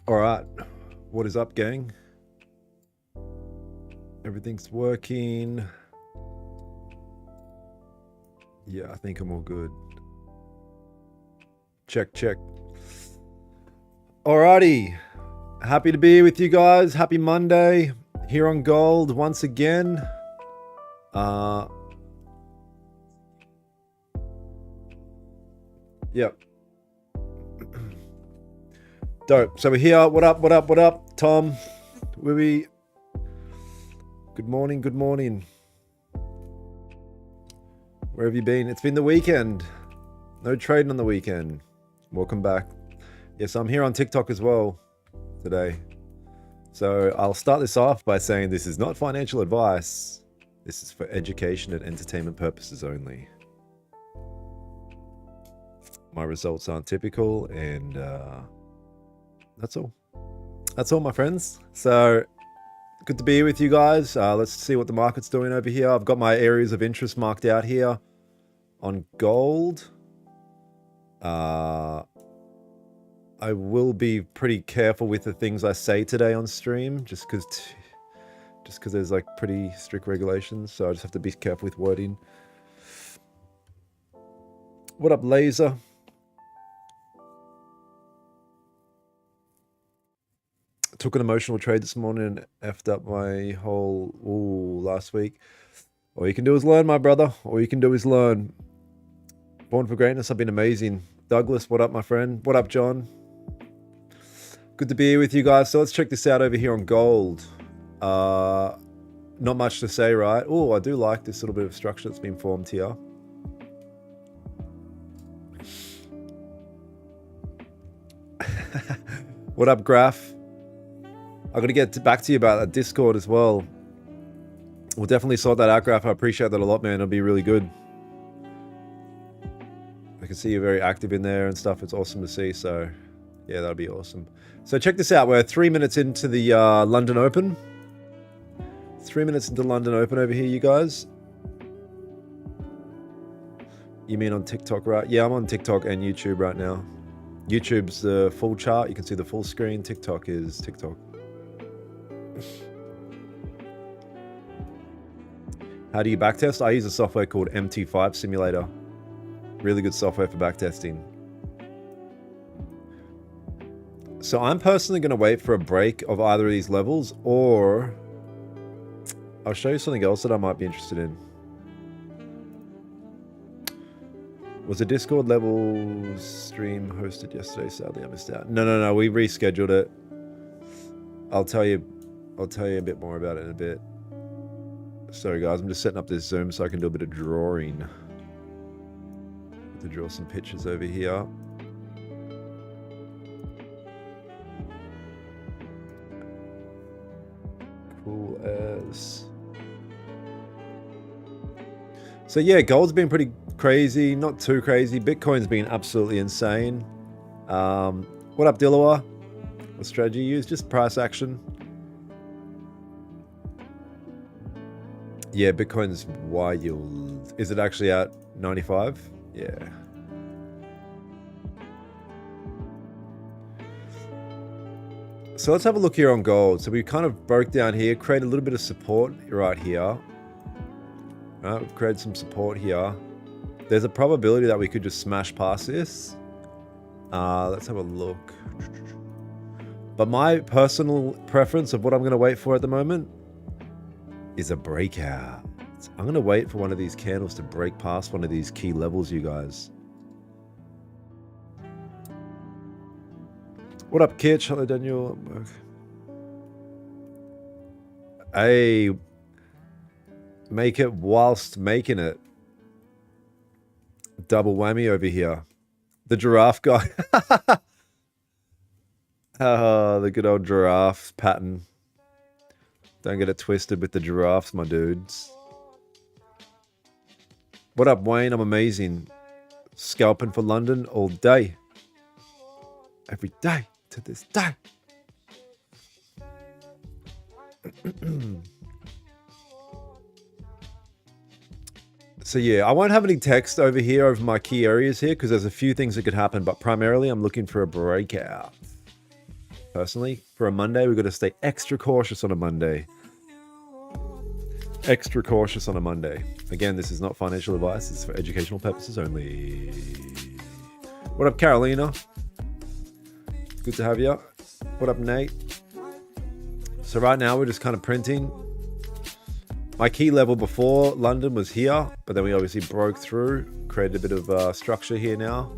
All right. What is up, gang? Everything's working. Yeah, I think I'm all good. Check. Alrighty. Happy to be with you guys. Happy Monday. Here on Gold once again. Yep. Dope. So we're here. What up? Tom, Wibby. Good morning. Where have you been? It's been the weekend. No trading on the weekend. Welcome back. Yes, I'm here on TikTok as well today. So I'll start this off by saying this is not financial advice. This is for education and entertainment purposes only. My results aren't typical, and that's all. That's all, my friends. So good to be with you guys. Let's see what the market's doing over here. I've got my areas of interest marked out here on gold. I will be pretty careful with the things I say today on stream, just because there's like pretty strict regulations. So I just have to be careful with wording. What up, Laser? Took an emotional trade this morning and effed up my whole last week. All you can do is learn, my brother. All you can do is learn. Born for greatness. I've been amazing. Douglas, what up, my friend? What up, John? Good to be here with you guys. So let's check this out over here on gold. Not much to say, right? Oh, I do like this little bit of structure that's been formed here. What up, Graph? I'm going to get back to you about that Discord as well. We'll definitely sort that out, Graph. I appreciate that a lot, man. It'll be really good. I can see you're very active in there and stuff. It's awesome to see. So, yeah, that'll be awesome. So check this out. We're 3 minutes into the London Open. 3 minutes into London Open over here, you guys. You mean on TikTok, right? Yeah, I'm on TikTok and YouTube right now. YouTube's the full chart. You can see the full screen. TikTok is TikTok. How do you backtest? I use a software called MT5 Simulator. Really good software for backtesting. So I'm personally going to wait for a break of either of these levels, or I'll show you something else that I might be interested in. Was the Discord level stream hosted yesterday? Sadly, I missed out. No. We rescheduled it. I'll tell you a bit more about it in a bit. Sorry, guys. I'm just setting up this Zoom so I can do a bit of drawing. To draw some pictures over here. Cool as. So yeah, gold's been pretty crazy, not too crazy. Bitcoin's been absolutely insane. What up, Dillawa? What strategy you use? Just price action. Yeah, Bitcoin's wild. Is it actually at 95? Yeah. So let's have a look here on gold. So we kind of broke down here, created a little bit of support right here. We've created some support here. There's a probability that we could just smash past this. Let's have a look. But my personal preference of what I'm going to wait for at the moment is a breakout. I'm going to wait for one of these candles to break past one of these key levels, you guys. What up, Kitch? Hello, Daniel. Hey, make it whilst making it. Double whammy over here. The giraffe guy. Oh, the good old giraffe pattern. Don't get it twisted with the giraffes, my dudes. What up, Wayne? I'm amazing. Scalping for London all day. Every day to this day. So yeah, I won't have any text over here over my key areas here because there's a few things that could happen, but primarily I'm looking for a breakout. Personally, for a Monday, we've got to stay extra cautious on a Monday. Extra cautious on a Monday. Again, this is not financial advice. It's for educational purposes only. What up, Carolina? Good to have you. What up, Nate? So right now we're just kind of printing. My key level before London was here, but then we obviously broke through, created a bit of structure here now.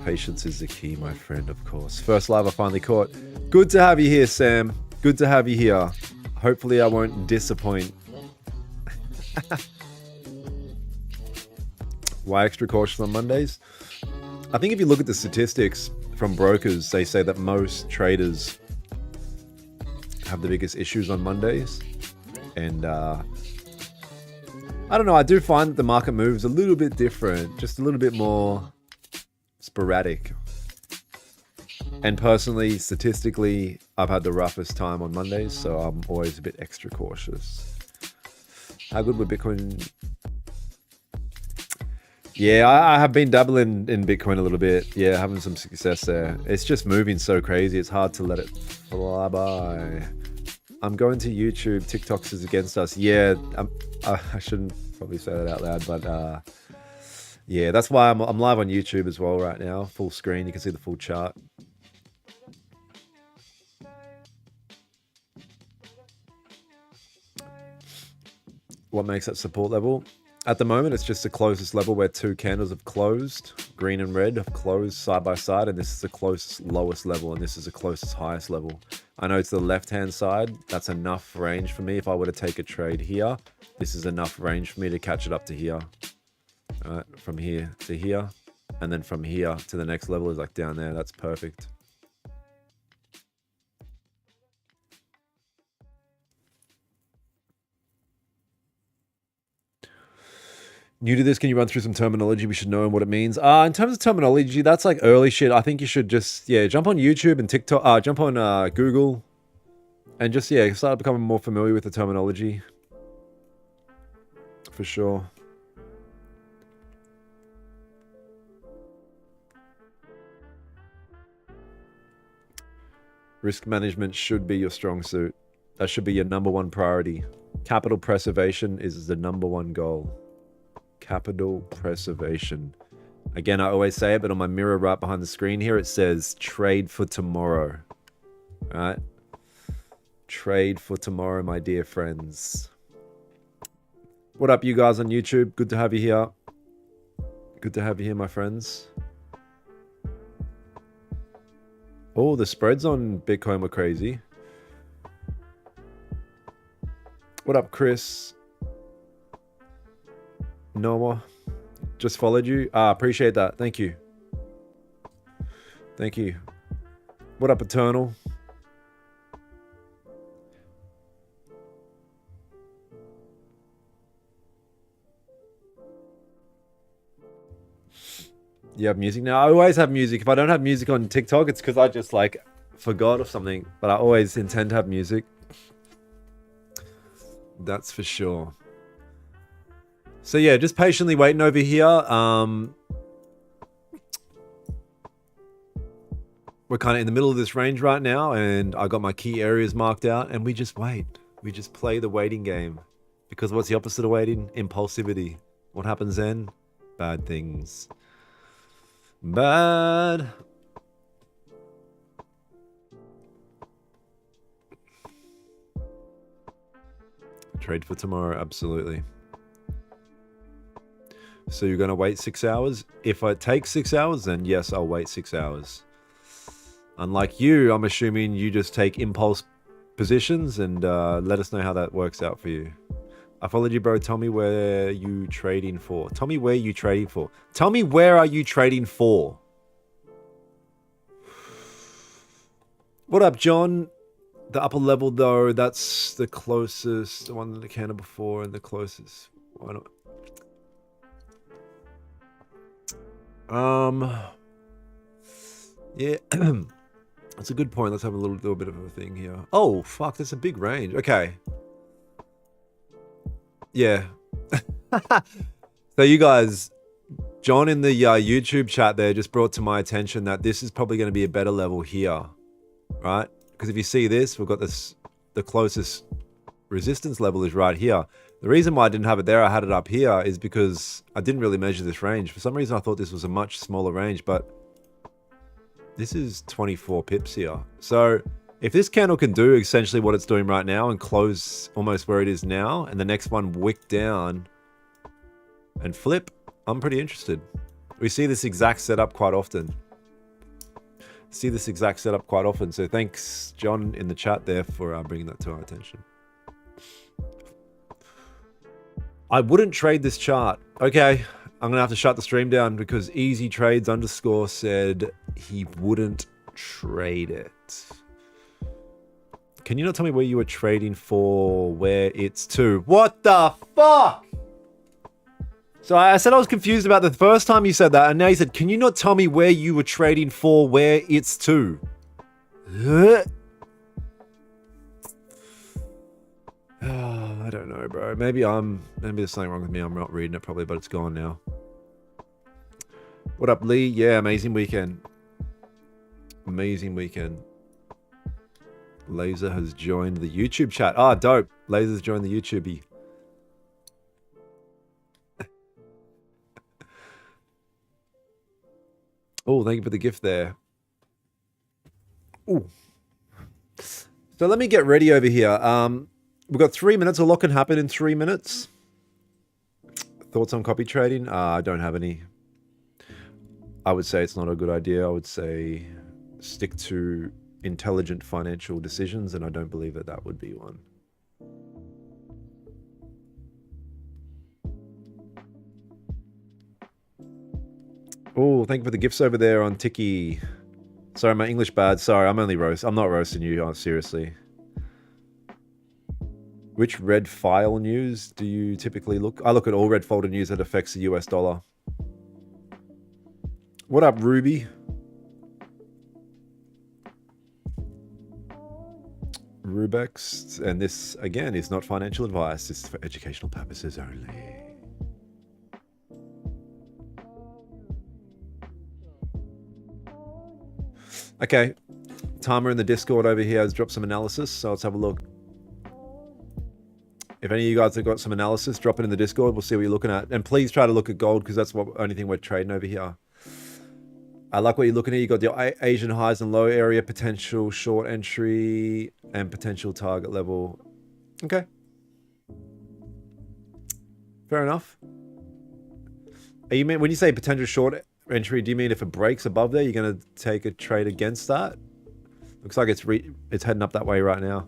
Patience is the key, my friend, of course. First live I finally caught. Good to have you here, Sam. Good to have you here. Hopefully I won't disappoint. Why extra cautious on Mondays? I think if you look at the statistics from brokers, they say that most traders have the biggest issues on Mondays. And I don't know, I do find that the market moves a little bit different, just a little bit more sporadic. And personally, statistically, I've had the roughest time on Mondays, so I'm always a bit extra cautious. How good would Bitcoin? Yeah, I have been dabbling in Bitcoin a little bit. Yeah, having some success there. It's just moving so crazy. It's hard to let it fly by. I'm going to YouTube. TikToks is against us. Yeah, I shouldn't probably say that out loud, but yeah, that's why I'm live on YouTube as well right now. Full screen. You can see the full chart. What makes that support level? At the moment, it's just the closest level where two candles have closed. Green and red have closed side by side, and this is the closest lowest level, and this is the closest highest level. I know it's the left-hand side. That's enough range for me. If I were to take a trade here, this is enough range for me to catch it up to here. All right, from here to here, and then from here to the next level is like down there. That's perfect. New to this, can you run through some terminology we should know and what it means? In terms of terminology, that's like early shit. I think you should just, jump on YouTube and TikTok, jump on Google, and just, start becoming more familiar with the terminology. For sure. Risk management should be your strong suit. That should be your number one priority. Capital preservation is the number one goal. Capital preservation. Again, I always say it, but on my mirror right behind the screen here, it says trade for tomorrow. All right? Trade for tomorrow, my dear friends. What up, you guys on YouTube? Good to have you here. Good to have you here, my friends. Oh, the spreads on Bitcoin were crazy. What up, Chris? Noah, just followed you. Appreciate that. Thank you. Thank you. What up, Eternal? You have music now? I always have music. If I don't have music on TikTok, it's because I just like forgot or something. But I always intend to have music. That's for sure. So yeah, just patiently waiting over here. We're kind of in the middle of this range right now, and I got my key areas marked out, and we just wait. We just play the waiting game. Because what's the opposite of waiting? Impulsivity. What happens then? Bad things. Bad. Trade for tomorrow, absolutely. So you're going to wait 6 hours? If it takes 6 hours, then yes, I'll wait 6 hours. Unlike you, I'm assuming you just take impulse positions, and let us know how that works out for you. I followed you, bro. Tell me where you trading for. Tell me where you trading for. Tell me where are you trading for? What up, John? The upper level, though, that's the closest. The one that I counted before and the closest. Why not? Yeah, that's a good point. Let's have a little bit of a thing here. Oh, fuck, that's a big range. Okay. Yeah. So you guys, John in the YouTube chat there just brought to my attention that this is probably going to be a better level here, right? Because if you see this, we've got this, the closest resistance level is right here. The reason why I didn't have it there, I had it up here, is because I didn't really measure this range. For some reason, I thought this was a much smaller range, but this is 24 pips here. So if this candle can do essentially what it's doing right now and close almost where it is now, and the next one wick down and flip, I'm pretty interested. We see this exact setup quite often. So thanks, John, in the chat there for bringing that to our attention. I wouldn't trade this chart. Okay, I'm going to have to shut the stream down because Easy Trades _ said he wouldn't trade it. Can you not tell me where you were trading for, where it's to? What the fuck? So I said I was confused about the first time you said that, and now you said, can you not tell me where you were trading for, where it's to? I don't know, bro. Maybe there's something wrong with me. I'm not reading it probably, but it's gone now. What up, Lee? Yeah, amazing weekend. Amazing weekend. Laser has joined the YouTube chat. Ah, dope. Laser's joined the YouTube. Oh, thank you for the gift there. Ooh. So let me get ready over here. We've got 3 minutes. A lot can happen in 3 minutes. Thoughts on copy trading? I don't have any. I would say it's not a good idea. I would say stick to intelligent financial decisions, and I don't believe that that would be one. Oh, thank you for the gifts over there on Tiki. Sorry, my English bad. Sorry, I'm not roasting you, seriously. Which red file news do you typically look? I look at all red folder news that affects the US dollar. What up, Ruby? Rubex, and this again is not financial advice. It's for educational purposes only. Okay, Timer in the Discord over here has dropped some analysis, so let's have a look. If any of you guys have got some analysis, drop it in the Discord. We'll see what you're looking at. And please try to look at gold because that's the only thing we're trading over here. I like what you're looking at. You got the Asian highs and low area, potential short entry, and potential target level. Okay. Fair enough. You mean when you say potential short entry, do you mean if it breaks above there, you're going to take a trade against that? Looks like it's heading up that way right now.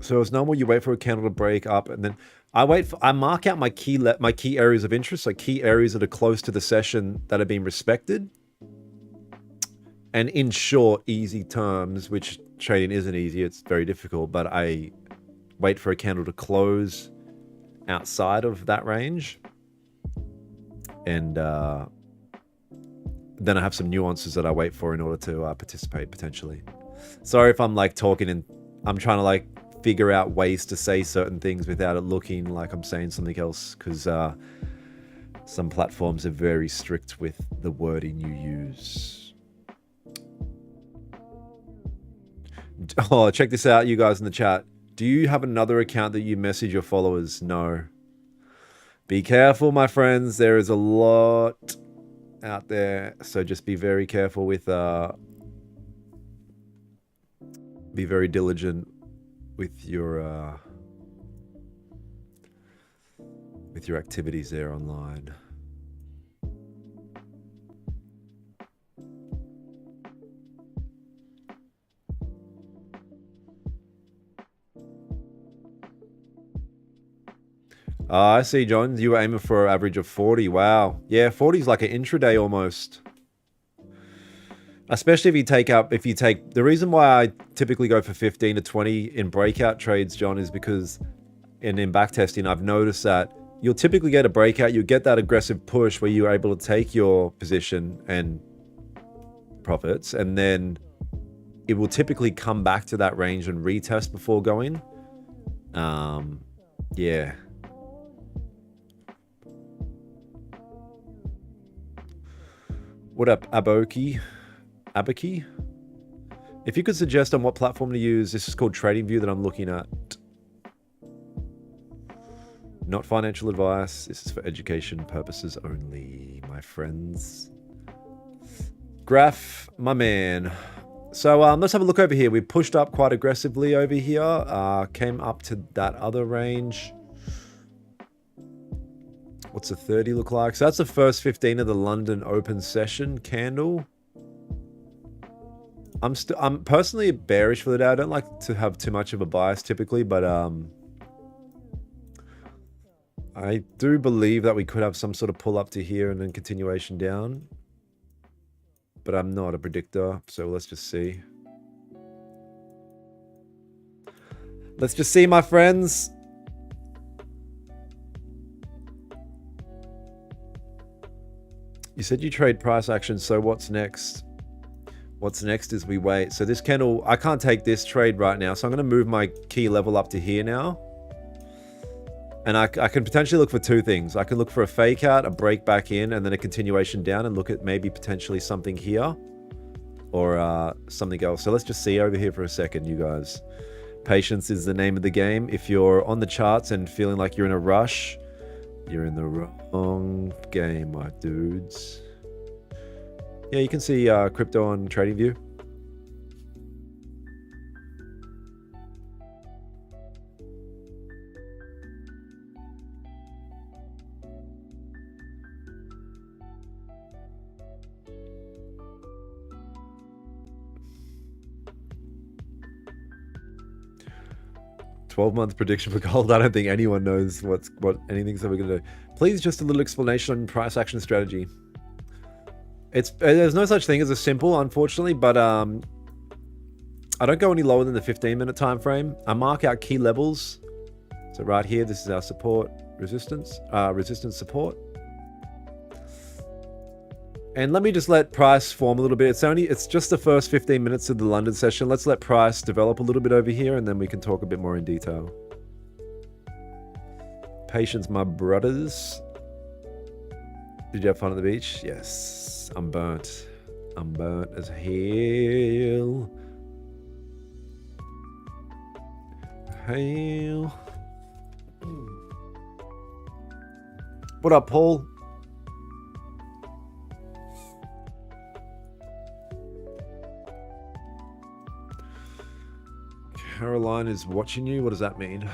So as normal, you wait for a candle to break up, and then I mark out my key areas of interest, like key areas that are close to the session that are being respected. And in short, easy terms, which trading isn't easy, it's very difficult, but I wait for a candle to close outside of that range. And then I have some nuances that I wait for in order to participate potentially. Sorry if I'm like talking and I'm trying to like figure out ways to say certain things without it looking like I'm saying something else, because some platforms are very strict with the wording you use. Oh, check this out, you guys in the chat. Do you have another account that you message your followers? No. Be careful, my friends. There is a lot out there, so just be very careful with be very diligent with your activities there online. I see, John. You were aiming for an average of 40. Wow. Yeah, 40 is like an intraday almost. Especially if you take the reason why I typically go for 15 to 20 in breakout trades, John, is because in backtesting, I've noticed that you'll typically get a breakout. You'll get that aggressive push where you're able to take your position and profits, and then it will typically come back to that range and retest before going. Yeah. What up, Aboki? Abaki? If you could suggest on what platform to use, this is called TradingView that I'm looking at. Not financial advice. This is for education purposes only, my friends. Graph, my man. So let's have a look over here. We pushed up quite aggressively over here. Came up to that other range. What's the 30 look like? So that's the first 15 of the London open session candle. I'm personally bearish for the day. I don't like to have too much of a bias typically, but I do believe that we could have some sort of pull up to here and then continuation down. But I'm not a predictor, so let's just see. Let's just see, my friends. You said you trade price action, so what's next? What's next is we wait. So this candle, I can't take this trade right now, so I'm going to move my key level up to here now. And I can potentially look for two things. I can look for a fake out, a break back in, and then a continuation down and look at maybe potentially something here or something else. So let's just see over here for a second, you guys. Patience is the name of the game. If you're on the charts and feeling like you're in a rush, you're in the wrong game, my dudes. Yeah, you can see crypto on TradingView. Month prediction for gold. I don't think anyone knows what anything's ever going to do. Please, just a little explanation on price action strategy. There's no such thing as a simple, unfortunately, but I don't go any lower than the 15-minute time frame. I mark out key levels. So right here, this is our support, resistance support. And let me just let price form a little bit. It's just the first 15 minutes of the London session. Let's let price develop a little bit over here, and then we can talk a bit more in detail. Patience, my brothers. Did you have fun at the beach? Yes. I'm burnt. I'm burnt as hell. Hell. What up, Paul? Caroline is watching you. What does that mean?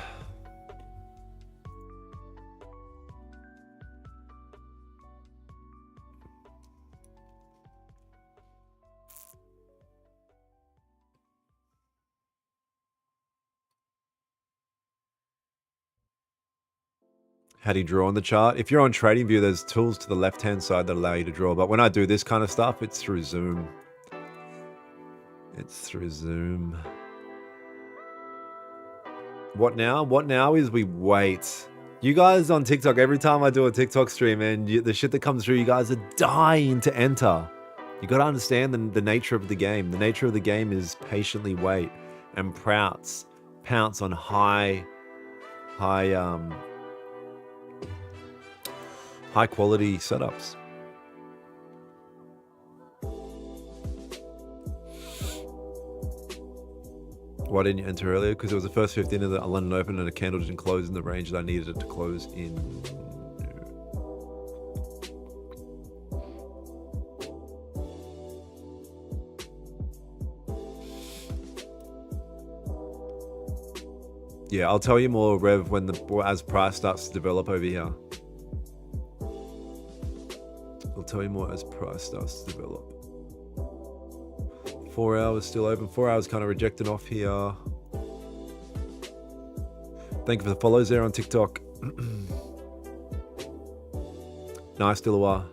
How do you draw on the chart? If you're on TradingView, there's tools to the left-hand side that allow you to draw. But when I do this kind of stuff, it's through Zoom. It's through Zoom. What now? What now is we wait. You guys on TikTok, every time I do a TikTok stream, and the shit that comes through, you guys are dying to enter. You got to understand the nature of the game. The nature of the game is patiently wait and pounce on high quality setups. Why didn't you enter earlier? Because it was the first 15 of the London Open and a candle didn't close in the range that I needed it to close in. Yeah, I'll tell you more, Rev, as price starts to develop over here. I'll tell you more as price starts to develop. 4 hours still open. 4 hours kind of rejected off here. Thank you for the follows there on TikTok. Nice, Dillawa.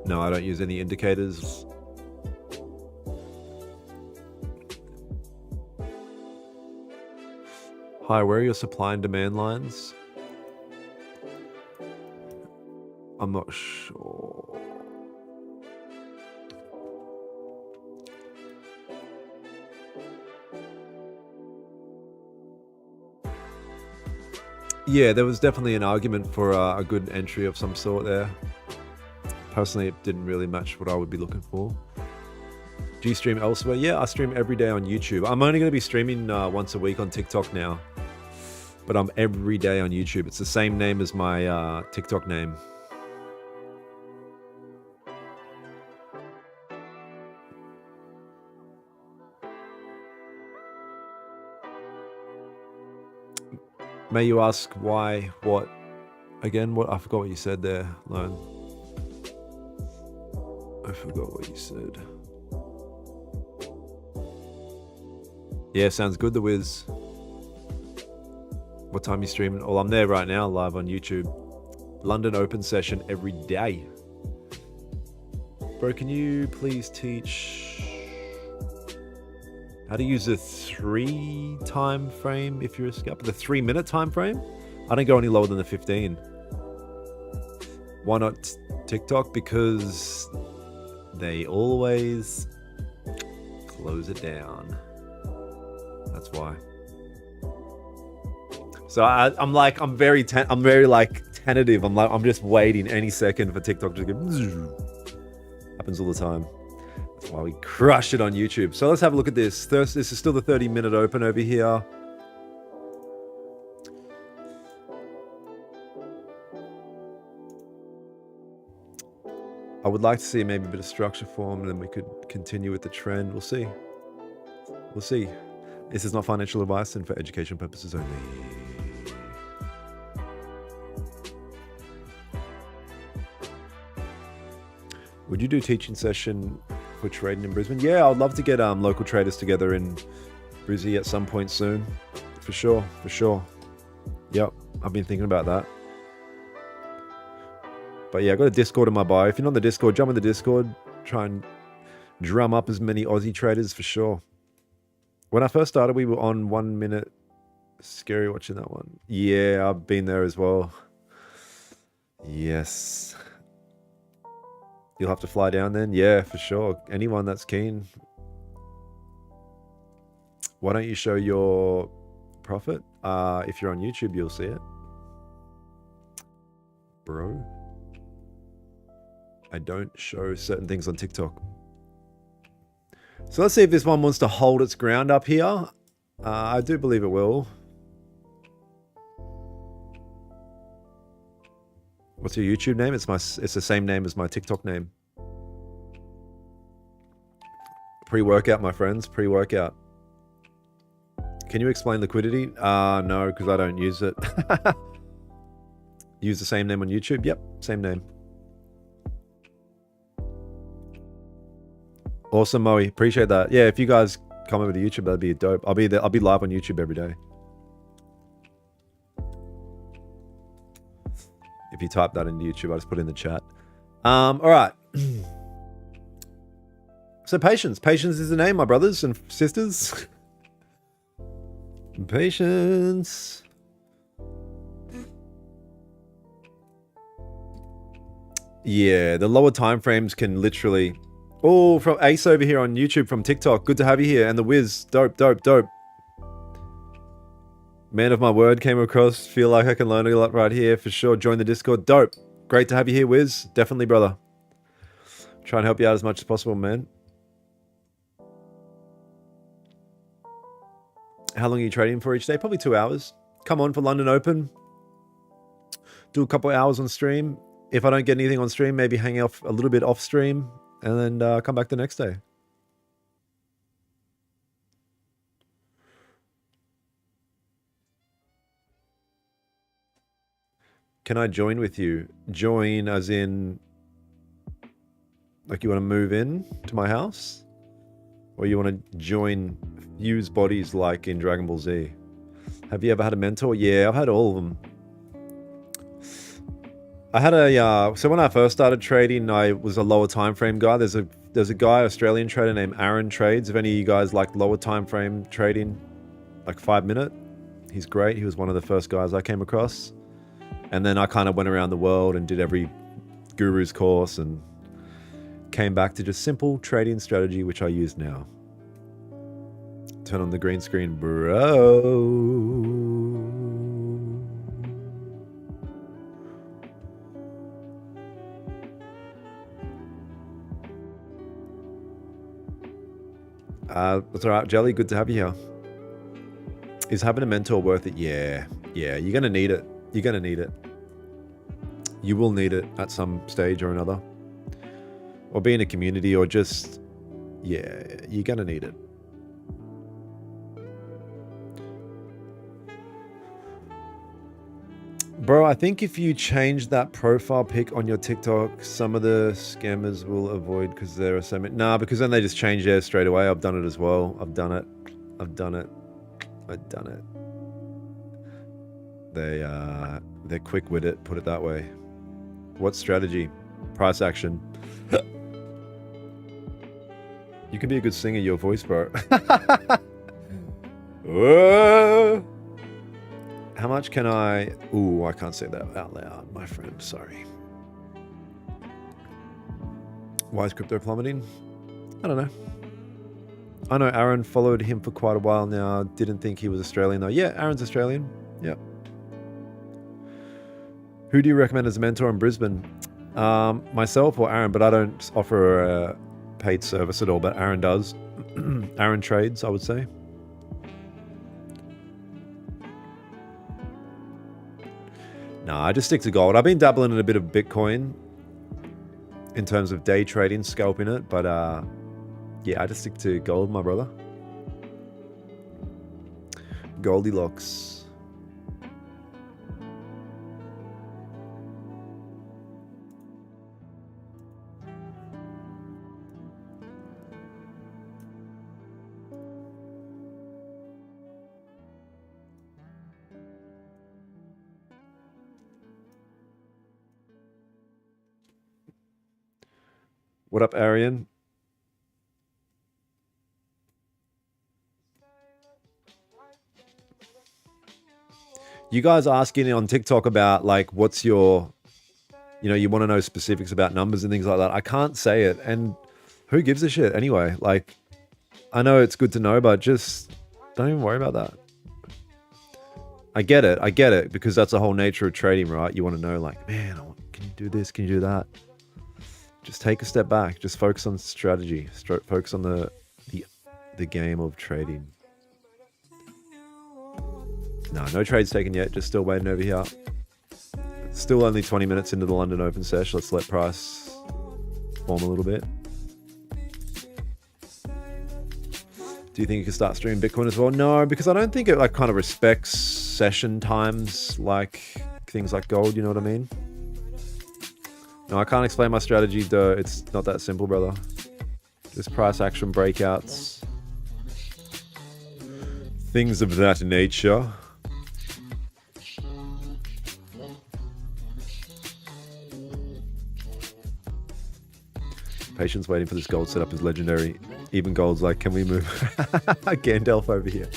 No, I don't use any indicators. Hi, where are your supply and demand lines? I'm not sure. Yeah, there was definitely an argument for a good entry of some sort there. Personally, it didn't really match what I would be looking for. Do you stream elsewhere? Yeah, I stream every day on YouTube. I'm only going to be streaming once a week on TikTok now. But I'm every day on YouTube. It's the same name as my TikTok name. May you ask why, what? Again, what? I forgot what you said there, Lone. I forgot what you said. Yeah, sounds good, The Wiz. What time you streaming? Oh, I'm there right now, live on YouTube. London Open session every day. Bro, can you please teach how to use a 3 time frame if you're a scalper? The 3-minute time frame? I don't go any lower than the 15. Why not TikTok? Because they always close it down. That's why. So I'm very tentative. I'm just waiting any second for TikTok to go. Happens all the time. That's why we crush it on YouTube. So let's have a look at this. This is still the 30-minute open over here. I would like to see maybe a bit of structure form, and then we could continue with the trend. We'll see. We'll see. This is not financial advice and for education purposes only. Would you do teaching session for trading in Brisbane? Yeah, I'd love to get local traders together in Brizzy at some point soon. For sure, for sure. Yep, I've been thinking about that. But yeah, I've got a Discord in my bio. If you're not on the Discord, jump in the Discord. Try and drum up as many Aussie traders for sure. When I first started, we were on 1 minute. Scary watching that one. Yeah, I've been there as well. Yes. You'll have to fly down then? Yeah, for sure. Anyone that's keen. Why don't you show your profit? If you're on YouTube, you'll see it. Bro. I don't show certain things on TikTok. So let's see if this one wants to hold its ground up here. I do believe it will. What's your YouTube name? It's the same name as my TikTok name. Pre-workout, my friends. Pre-workout. Can you explain liquidity? No, because I don't use it. Use the same name on YouTube? Yep, same name. Awesome, Moe. Appreciate that. Yeah, if you guys come over to YouTube, that'd be dope. I'll be live on YouTube every day. If you type that into YouTube, I'll just put it in the chat. All right. So patience. Patience is the name, my brothers and sisters. Patience. Yeah, the lower time frames can literally... Oh, from Ace over here on YouTube from TikTok. Good to have you here. And the Wiz. Dope, dope, dope. Man of my word came across. Feel like I can learn a lot right here. For sure. Join the Discord. Dope. Great to have you here, Wiz. Definitely, brother. Try and help you out as much as possible, man. How long are you trading for each day? Probably 2 hours. Come on for London Open. Do a couple hours on stream. If I don't get anything on stream, maybe hang off a little bit off stream. And then come back the next day. Can I join with you? Join as in... Like you want to move in to my house? Or you want to join fuse bodies like in Dragon Ball Z? Have you ever had a mentor? Yeah, I've had all of them. I had a so when I first started trading, I was a lower time frame guy. There's a guy, Australian trader named Aaron Trades. If any of you guys like lower time frame trading, like 5 minute, he's great. He was one of the first guys I came across. And then I kind of went around the world and did every guru's course and came back to just simple trading strategy, which I use now. Turn on the green screen, bro. That's all right, Jelly. Good to have you here. Is having a mentor worth it? Yeah. Yeah, you're going to need it. You're going to need it. You will need it at some stage or another. Or be in a community or just... Yeah, you're going to need it. Bro, I think if you change that profile pic on your TikTok, some of the scammers will avoid because there are so many... Nah, because then they just change theirs straight away. I've done it as well. I've done it. I've done it. I've done it. They're quick with it, put it that way. What strategy? Price action. You can be a good singer, your voice, bro. Whoa. How much can I... Ooh, I can't say that out loud, my friend. Sorry. Why is crypto plummeting? I don't know. I know Aaron followed him for quite a while now. Didn't think he was Australian, though. Yeah, Aaron's Australian. Yep. Who do you recommend as a mentor in Brisbane? Myself or Aaron, but I don't offer a paid service at all, but Aaron does. Aaron trades, I would say. No, I just stick to gold. I've been dabbling in a bit of Bitcoin in terms of day trading, scalping it, but yeah, I just stick to gold, my brother. Goldilocks. What up, Arian? You guys asking on TikTok about like, what's your, you know, you want to know specifics about numbers and things like that. I can't say it. And who gives a shit anyway? Like, I know it's good to know, but just don't even worry about that. I get it, because that's the whole nature of trading, right? You want to know like, man, can you do this? Can you do that? Just take a step back. Just focus on strategy. Focus on the game of trading. No trades taken yet. Just still waiting over here. Still only 20 minutes into the London Open sesh. Let's let price form a little bit. Do you think you can start streaming Bitcoin as well? No, because I don't think it like kind of respects session times like things like gold. You know what I mean? No, I can't explain my strategy, though. It's not that simple, brother. Just price action breakouts. Things of that nature. Patience waiting for this gold setup is legendary. Even gold's like, can we move? Gandalf over here.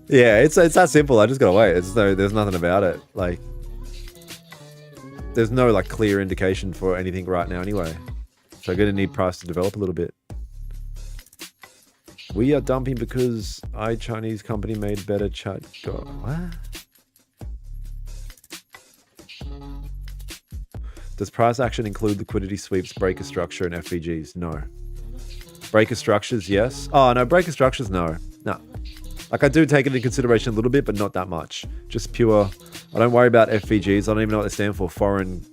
Yeah, it's that simple. I just gotta wait. There's nothing about it. Like, there's no like clear indication for anything right now anyway. So I'm gonna need price to develop a little bit. We are dumping because Chinese company made better chat. What? Does price action include liquidity sweeps, breaker structure, and FVGs? No. Breaker structures, yes. Oh no, breaker structures, no. No. Like I do take it into consideration a little bit, but not that much. Just pure. I don't worry about FVGs. I don't even know what they stand for. Foreign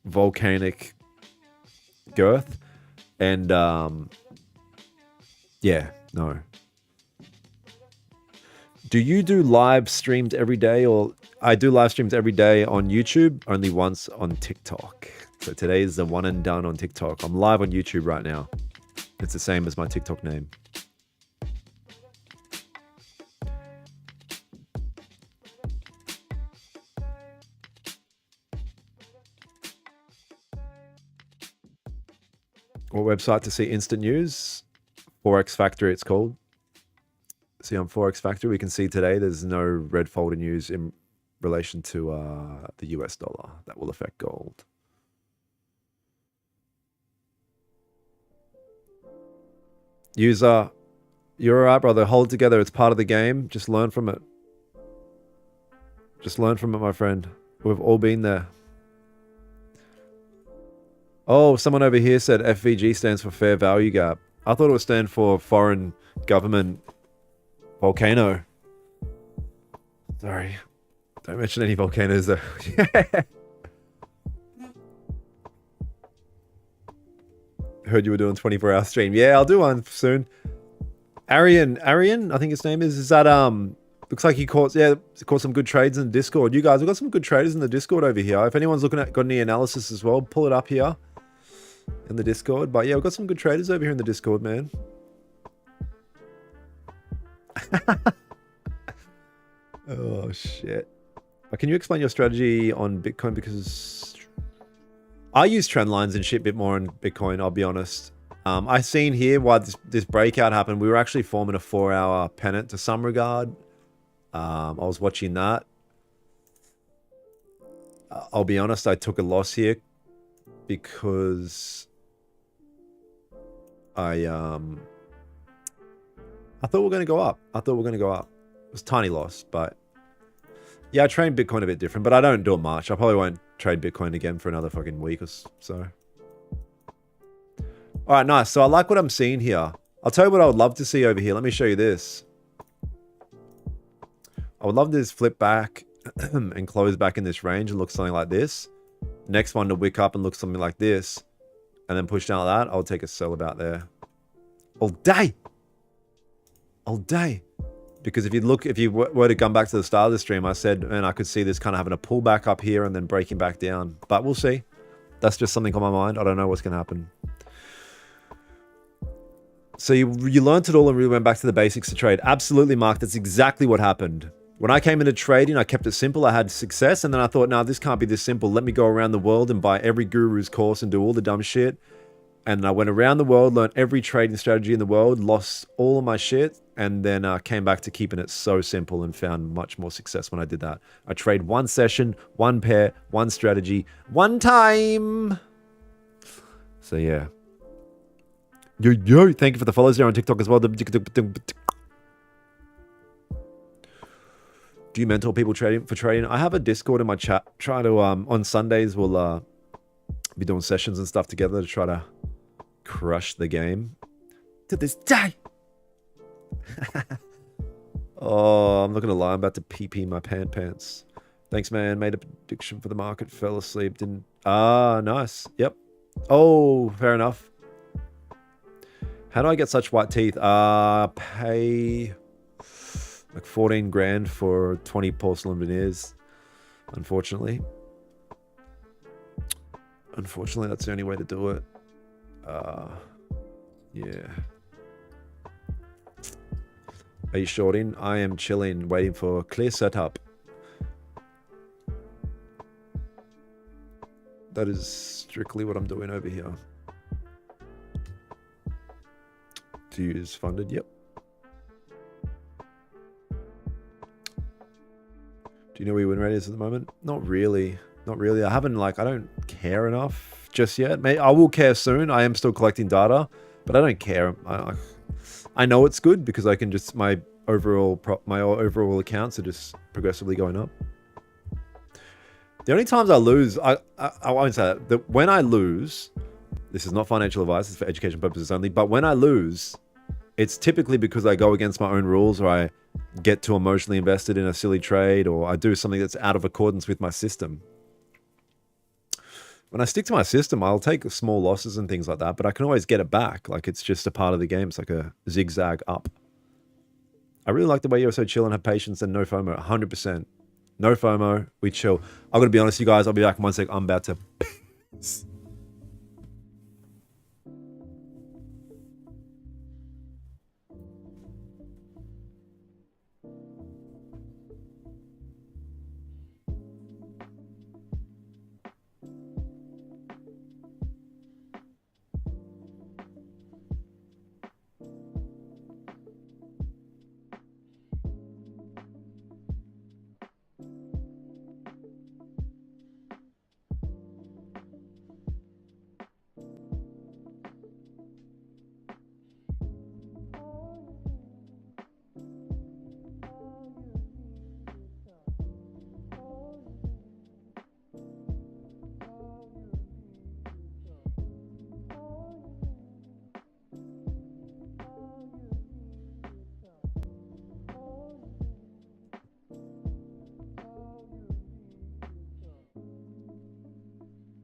volcanic girth. And yeah, no. Do you do live streams every day? Or I do live streams every day on YouTube, only once on TikTok. So today is the one and done on TikTok. I'm live on YouTube right now. It's the same as my TikTok name. What website to see instant news? Forex Factory, it's called. See on Forex Factory, we can see today there's no red folder news in relation to the US dollar that will affect gold. User, you're all right, brother. Hold it together. It's part of the game. Just learn from it. Just learn from it, my friend. We've all been there. Oh, someone over here said FVG stands for fair value gap. I thought it would stand for foreign government volcano. Sorry. Don't mention any volcanoes though. Heard you were doing 24-hour stream. Yeah, I'll do one soon. Arian, I think his name is. Is that looks like he caught some good trades in the Discord. You guys, we've got some good traders in the Discord over here. If anyone's looking at got any analysis as well, pull it up here in the Discord. But yeah, we've got some good traders over here in the Discord, man. Oh shit. Can you explain your strategy on Bitcoin? Because I use trend lines and shit a bit more on Bitcoin, I'll be honest. I seen here why this breakout happened. We were actually forming a 4-hour pennant to some regard. I was watching that. I'll be honest, I took a loss here because I thought we were going to go up. It was a tiny loss, but yeah, I trade Bitcoin a bit different, but I don't do it much. I probably won't trade Bitcoin again for another fucking week or so. All right, nice. So I like what I'm seeing here. I'll tell you what I would love to see over here. Let me show you this. I would love this flip back and close back in this range and look something like this. Next one to wick up and look something like this. And then push down like that. I'll take a sell about there. All day. All day. Because if you were to come back to the start of the stream, I said, man, I could see this kind of having a pullback up here and then breaking back down. But we'll see. That's just something on my mind. I don't know what's going to happen. So you learned it all and really went back to the basics to trade. Absolutely, Mark. That's exactly what happened. When I came into trading, I kept it simple. I had success. And then I thought, no, this can't be this simple. Let me go around the world and buy every guru's course and do all the dumb shit. And I went around the world, learned every trading strategy in the world, lost all of my shit, and then came back to keeping it so simple and found much more success when I did that. I trade one session, one pair, one strategy, one time. So yeah. Yo, thank you for the follows there on TikTok as well. Do you mentor people for trading? I have a Discord in my chat. Try to on Sundays we'll be doing sessions and stuff together to try to crush the game to this day. Oh, I'm not gonna lie. I'm about to pee my pants. Thanks, man. Made a prediction for the market. Fell asleep. Didn't. Ah, nice. Yep. Oh, fair enough. How do I get such white teeth? Pay like 14 grand for 20 porcelain veneers. Unfortunately, that's the only way to do it. Yeah. Are you shorting? I am chilling, waiting for clear setup. That is strictly what I'm doing over here. To use funded, yep. Do you know where your win rate is at the moment? Not really. I don't care enough just yet. I will care soon. I am still collecting data, but I don't care. I know it's good because I can just, my overall accounts are just progressively going up. The only times I lose, I won't say that when I lose, this is not financial advice, it's for education purposes only, but when I lose, it's typically because I go against my own rules or I get too emotionally invested in a silly trade or I do something that's out of accordance with my system. When I stick to my system, I'll take small losses and things like that, but I can always get it back. Like it's just a part of the game. It's like a zigzag up. I really like the way you're so chill and have patience and no FOMO. 100%. No FOMO. We chill. I'm going to be honest, you guys. I'll be back in 1 sec. I'm about to...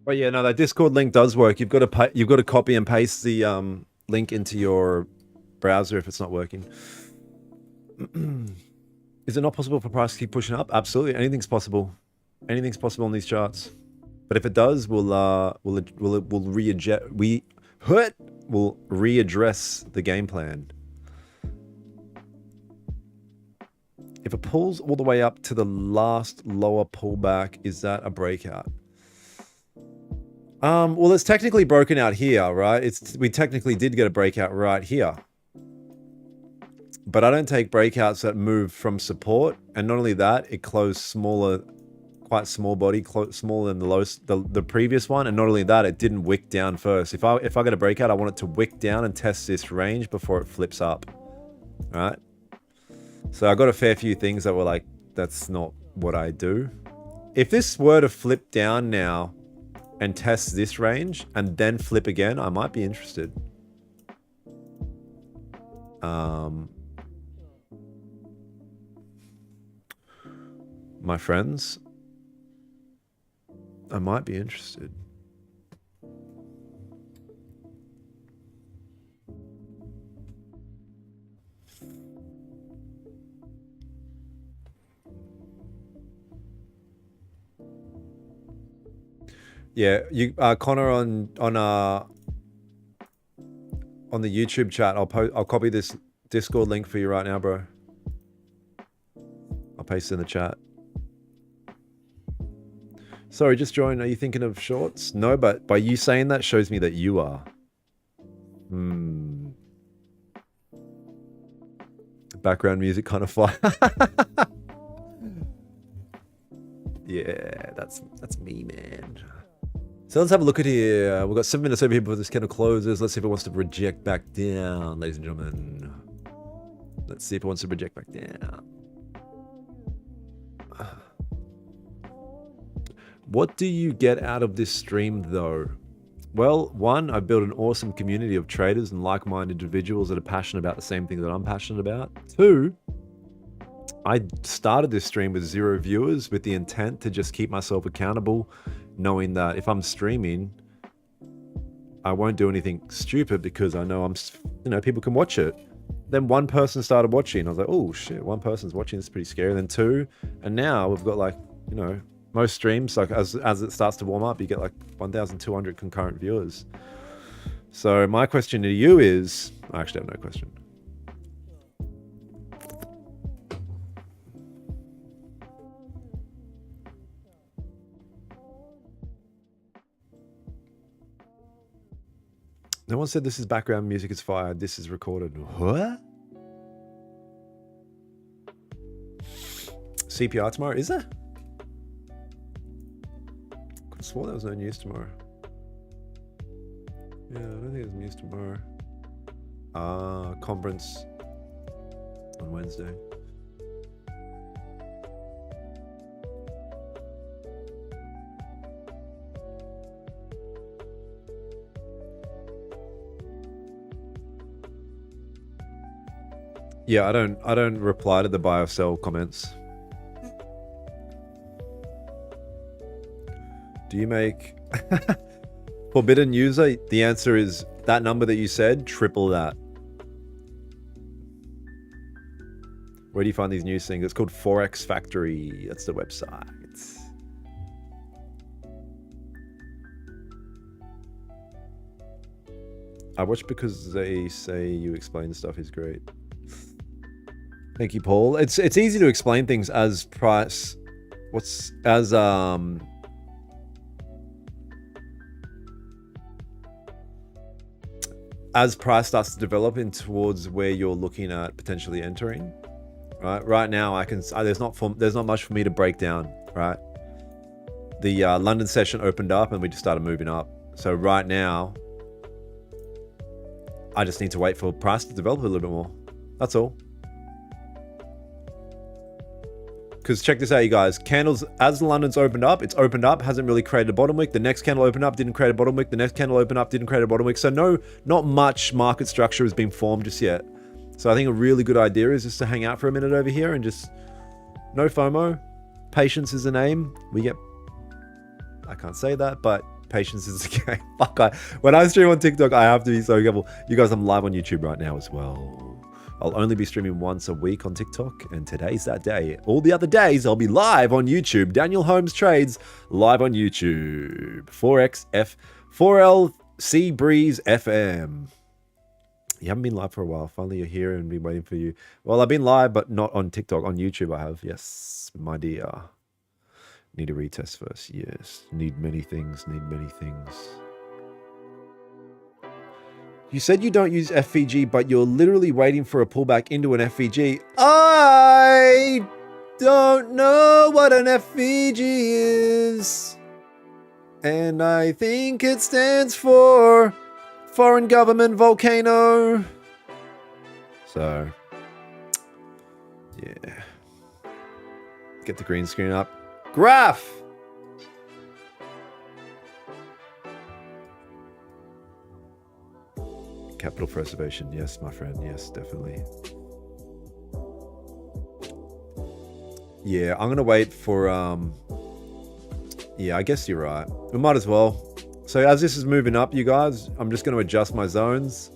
But yeah, no, that Discord link does work. You've got to copy and paste the link into your browser if it's not working. Is it not possible for price to keep pushing up? Absolutely, anything's possible. Anything's possible on these charts. But if it does, we'll readdress the game plan. If it pulls all the way up to the last lower pullback, is that a breakout? Well, it's technically broken out here, right? We technically did get a breakout right here. But I don't take breakouts that move from support. And not only that, it closed smaller, quite small body, smaller than the previous one. And not only that, it didn't wick down first. If I get a breakout, I want it to wick down and test this range before it flips up. All right? So I got a fair few things that were like, that's not what I do. If this were to flip down now and test this range and then flip again, I might be interested. My friends, I might be interested. Yeah, you Connor on the YouTube chat. I'll copy this Discord link for you right now, bro. I'll paste it in the chat. Sorry, just joined. Are you thinking of shorts? No, but by you saying that shows me that you are. Background music kind of fire. Yeah, that's me, man. So let's have a look at here. We've got 7 minutes over here before this candle closes. Let's see if it wants to reject back down, ladies and gentlemen. Let's see if it wants to reject back down. What do you get out of this stream, though? Well, one, I've built an awesome community of traders and like-minded individuals that are passionate about the same thing that I'm passionate about. Two, I started this stream with 0 viewers with the intent to just keep myself accountable, knowing that if I'm streaming, I won't do anything stupid because I know people can watch it. Then one person started watching. I was like, oh shit, one person's watching. It's pretty scary. And then 2, and now we've got most streams, like as it starts to warm up, you get like 1,200 concurrent viewers. So my question to you is, I actually have no question. No one said this is background music, it's fired. This is recorded. What? CPR tomorrow? Is there? I could have sworn there was no news tomorrow. Yeah, I don't think there's news tomorrow. Conference on Wednesday. Yeah, I don't reply to the buy or sell comments. Do you make forbidden user? The answer is that number that you said, triple that. Where do you find these news things? It's called Forex Factory. That's the website. I watch because they say you explain stuff is great. Thank you, Paul. It's easy to explain things as price. As price starts to develop in towards where you're looking at potentially entering. Right now, there's not much for me to break down. Right, the London session opened up and we just started moving up. So right now, I just need to wait for price to develop a little bit more. That's all. Because check this out, you guys. Candles, as London's opened up, it's opened up, hasn't really created a bottom wick. The next candle opened up, didn't create a bottom wick. The next candle opened up, didn't create a bottom wick. So not much market structure has been formed just yet. So I think a really good idea is just to hang out for a minute over here and just, no FOMO. Patience is the name. I can't say that, but Patience is the game. Fuck, when I stream on TikTok, I have to be so careful. You guys, I'm live on YouTube right now as well. I'll only be streaming once a week on TikTok, and today's that day. All the other days, I'll be live on YouTube. Daniel Holmes Trades, live on YouTube. 4LC Breeze FM. You haven't been live for a while. Finally, you're here and been waiting for you. Well, I've been live, but not on TikTok. On YouTube, I have. Yes, my dear. Need a retest first. Yes. Need many things. Need many things. You said you don't use FVG, but you're literally waiting for a pullback into an FVG. I don't know what an FVG is. And I think it stands for Foreign Government Volcano. So, yeah. Get the green screen up. Graph! Capital preservation. Yes, my friend. Yes, definitely. Yeah, I'm going to wait for... Yeah, I guess you're right. We might as well. So as this is moving up, you guys, I'm just going to adjust my zones.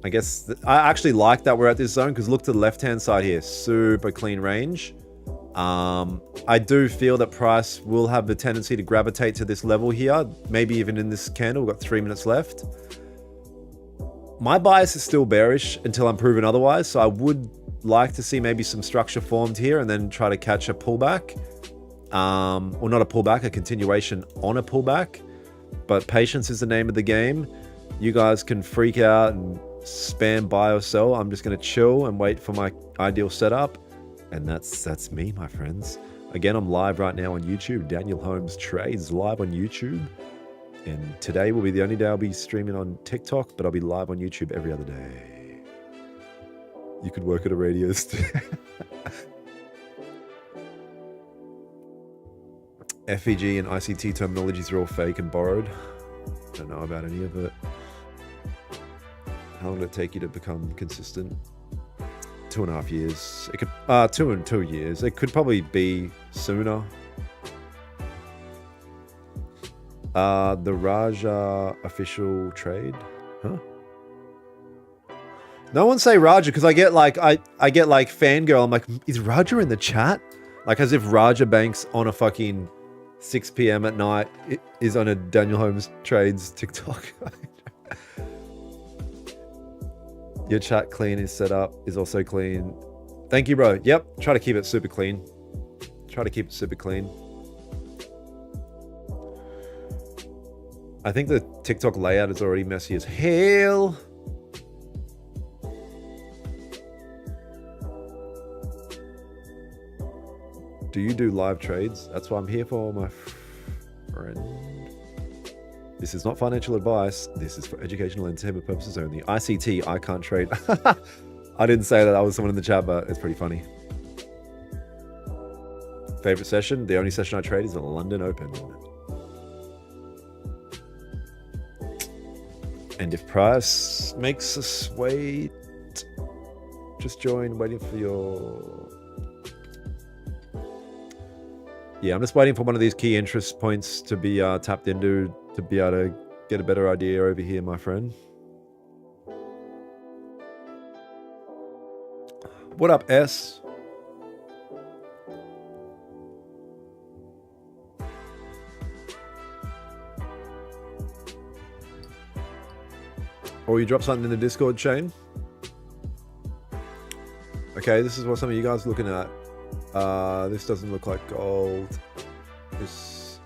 I guess... I actually like that we're at this zone, because look to the left-hand side here. Super clean range. I do feel that price will have the tendency to gravitate to this level here. Maybe even in this candle. We've got 3 minutes left. My bias is still bearish until I'm proven otherwise, so I would like to see maybe some structure formed here and then try to catch a pullback. Or not a pullback, a continuation on a pullback. But patience is the name of the game. You guys can freak out and spam buy or sell. I'm just going to chill and wait for my ideal setup. And that's me, my friends. Again, I'm live right now on YouTube. Daniel Holmes Trades live on YouTube. And today will be the only day I'll be streaming on TikTok, but I'll be live on YouTube every other day. You could work at a radio station. FEG and ICT terminologies are all fake and borrowed. Don't know about any of it. How long did it take you to become consistent? 2.5 years. It could 2 years. It could probably be sooner. The Raja official trade, huh? No one say Raja because I get like I get like fangirl. I'm like, is Raja in the chat? Like as if Raja Banks on a fucking 6 p.m. at night is on a Daniel Holmes Trades TikTok. Your chat clean is set up is also clean. Thank you, bro. Yep. Try to keep it super clean. Try to keep it super clean. I think the TikTok layout is already messy as hell. Do you do live trades? That's what I'm here for, my friend. This is not financial advice. This is for educational and entertainment purposes only. ICT, I can't trade. I didn't say that. I was someone in the chat, but it's pretty funny. Favorite session? The only session I trade is the London Open. And if price makes us wait, just join, waiting for your... Yeah, I'm just waiting for one of these key interest points to be tapped into to be able to get a better idea over here, my friend. What up, S? Or you drop something in the Discord chain. Okay, this is what some of you guys are looking at. This doesn't look like gold. This...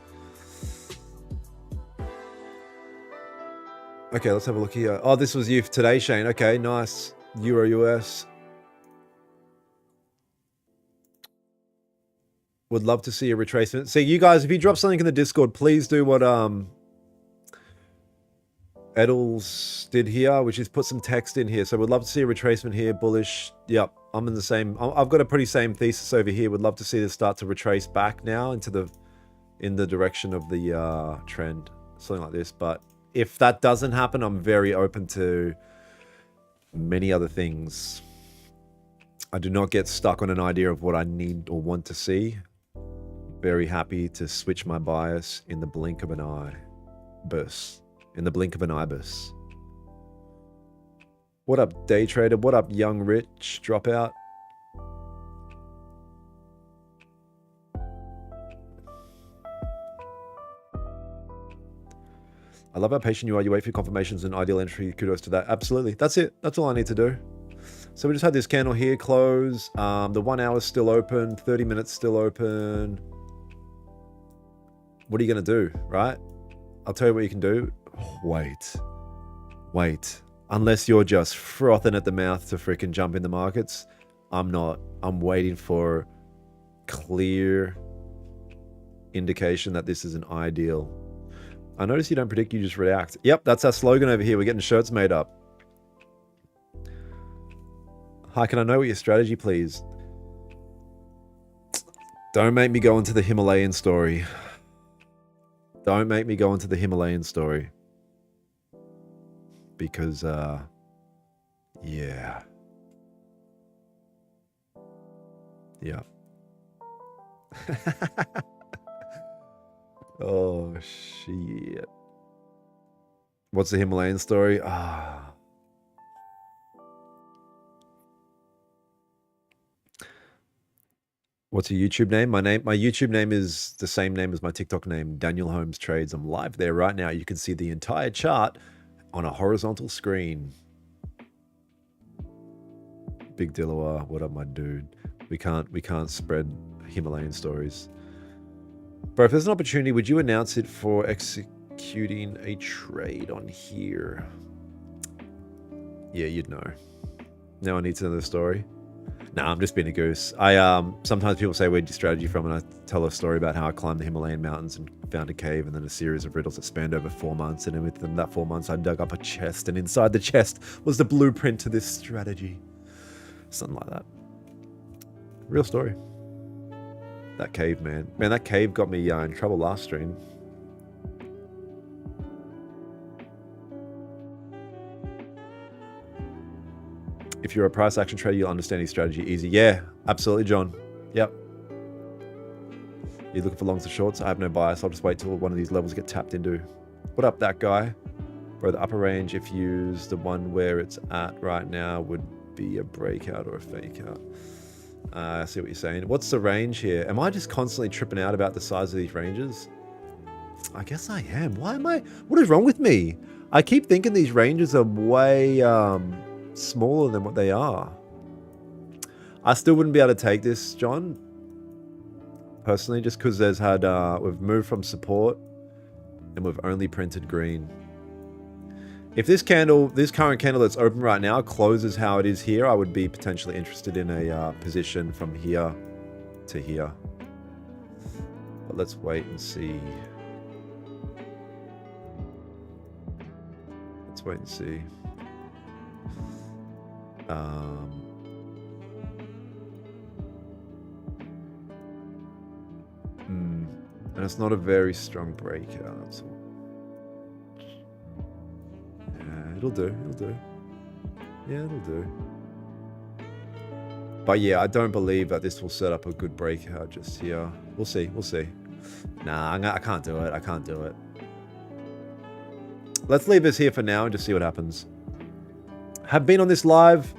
Okay, let's have a look here. Oh, this was you today, Shane. Okay, nice. Euro US. Would love to see a retracement. See, you guys, if you drop something in the Discord, please do what Edels did here, which is put some text in here. So we'd love to see a retracement here, bullish. Yep, I'm in the same. I've got a pretty same thesis over here. Would love to see this start to retrace back now into in the direction of the trend, something like this. But if that doesn't happen, I'm very open to many other things. I do not get stuck on an idea of what I need or want to see. Very happy to switch my bias in the blink of an eye. ibis. In the blink of an ibis. What up, day trader? What up, young rich dropout? I love how patient you are. You wait for confirmations and ideal entry. Kudos to that. Absolutely. That's it. That's all I need to do. So we just had this candle here close. The 1 hour is still open. 30 minutes still open. What are you going to do, right? I'll tell you what you can do. Wait. Wait. Unless you're just frothing at the mouth to freaking jump in the markets. I'm not. I'm waiting for clear indication that this is an ideal. I notice you don't predict, you just react. Yep, that's our slogan over here. We're getting shirts made up. Hi, can I know what your strategy, please? Don't make me go into the Himalayan story. Don't make me go into the Himalayan story. Because, yeah. Yeah. Oh, shit. What's the Himalayan story? Ah. What's your YouTube name? My YouTube name is the same name as my TikTok name, Daniel Holmes Trades. I'm live there right now. You can see the entire chart on a horizontal screen. Big Dilawar, what up, my dude? We can't spread Himalayan stories. Bro, if there's an opportunity, would you announce it for executing a trade on here? Yeah, you'd know. Now I need to know the story. Nah, I'm just being a goose. Sometimes people say, where'd your strategy from? And I tell a story about how I climbed the Himalayan mountains and found a cave and then a series of riddles that spanned over 4 months. And within that 4 months, I dug up a chest. And inside the chest was the blueprint to this strategy. Something like that. Real story. That cave, man. Man, that cave got me in trouble last stream. If you're a price action trader, you'll understand his strategy easy. Yeah, absolutely, John. Yep. You're looking for longs or shorts? I have no bias. I'll just wait till one of these levels get tapped into. What up, that guy? Bro, the upper range, if you use the one where it's at right now, would be a breakout or a fake out. I see what you're saying. What's the range here? Am I just constantly tripping out about the size of these ranges? I guess I am. Why am I? What is wrong with me? I keep thinking these ranges are way smaller than what they are. I still wouldn't be able to take this, John. Personally, just because there's had we've moved from support and we've only printed green. If this current candle that's open right now closes how it is here, I would be potentially interested in a position from here to here. But let's wait and see. Let's wait and see. And it's not a very strong breakout. That's all. Yeah, it'll do. It'll do. Yeah, it'll do. But yeah, I don't believe that this will set up a good breakout just here. We'll see. We'll see. Nah, I can't do it. I can't do it. Let's leave this here for now and just see what happens. Have been on this live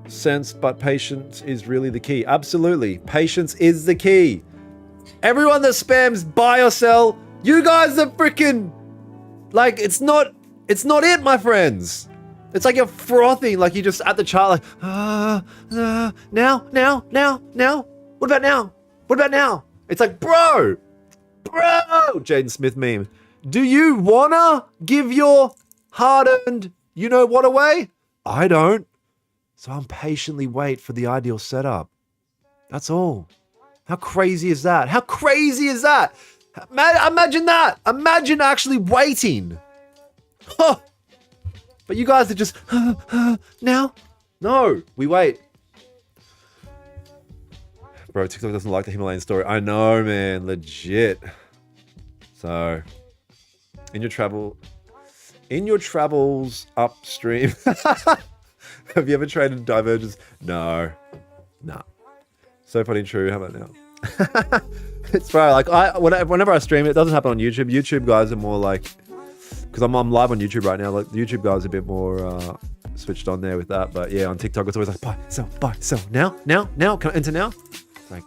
since, but patience is really the key. Absolutely. Patience is the key. Everyone that spams buy or sell, you guys are freaking like, it's not it, my friends. It's like you're frothing, like you're just at the chart, like, now. What about now? What about now? It's like, bro, Jaden Smith meme. Do you wanna give your hard-earned you know what away? I don't. So I'm patiently wait for the ideal setup. That's all. How crazy is that? How crazy is that? Imagine that. Imagine actually waiting. Huh. But you guys are just, now? No, we wait. Bro, TikTok doesn't like the Himalayan story. I know, man, legit. So, in your travels upstream, have you ever traded divergence? No. Nah. So funny, true. How about now? It's bro, like whenever I stream, it doesn't happen on YouTube. YouTube guys are more like, because I'm live on YouTube right now. Like the YouTube guys are a bit more switched on there with that. But yeah, on TikTok it's always like buy, sell, now. Can I enter now? Like,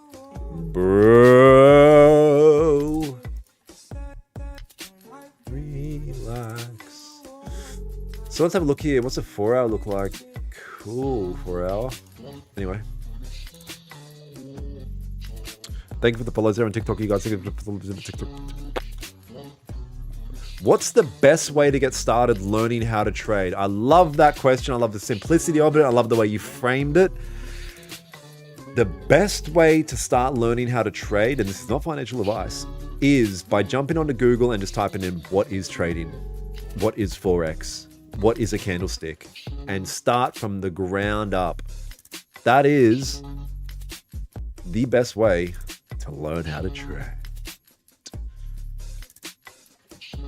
bro, relax. So let's have a look here. What's a 4-hour look like? Cool, 4-hour. Anyway. Thank you for the follows there on TikTok, you guys. Thank you for the TikTok. What's the best way to get started learning how to trade? I love that question. I love the simplicity of it. I love the way you framed it. The best way to start learning how to trade, and this is not financial advice, is by jumping onto Google and just typing in what is trading, what is Forex, what is a candlestick, and start from the ground up. That is the best way to learn how to trade.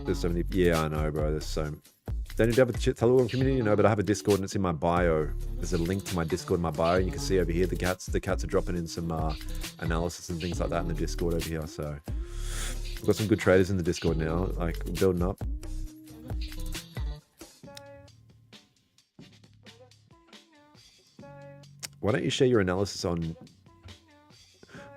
There's so many. Yeah, I know, bro. There's so. Don't you have a Telegram community? No, but I have a Discord and it's in my bio. There's a link to my Discord in my bio. And you can see over here the cats are dropping in some analysis and things like that in the Discord over here. So we've got some good traders in the Discord now, like building up. Why don't you share your analysis on?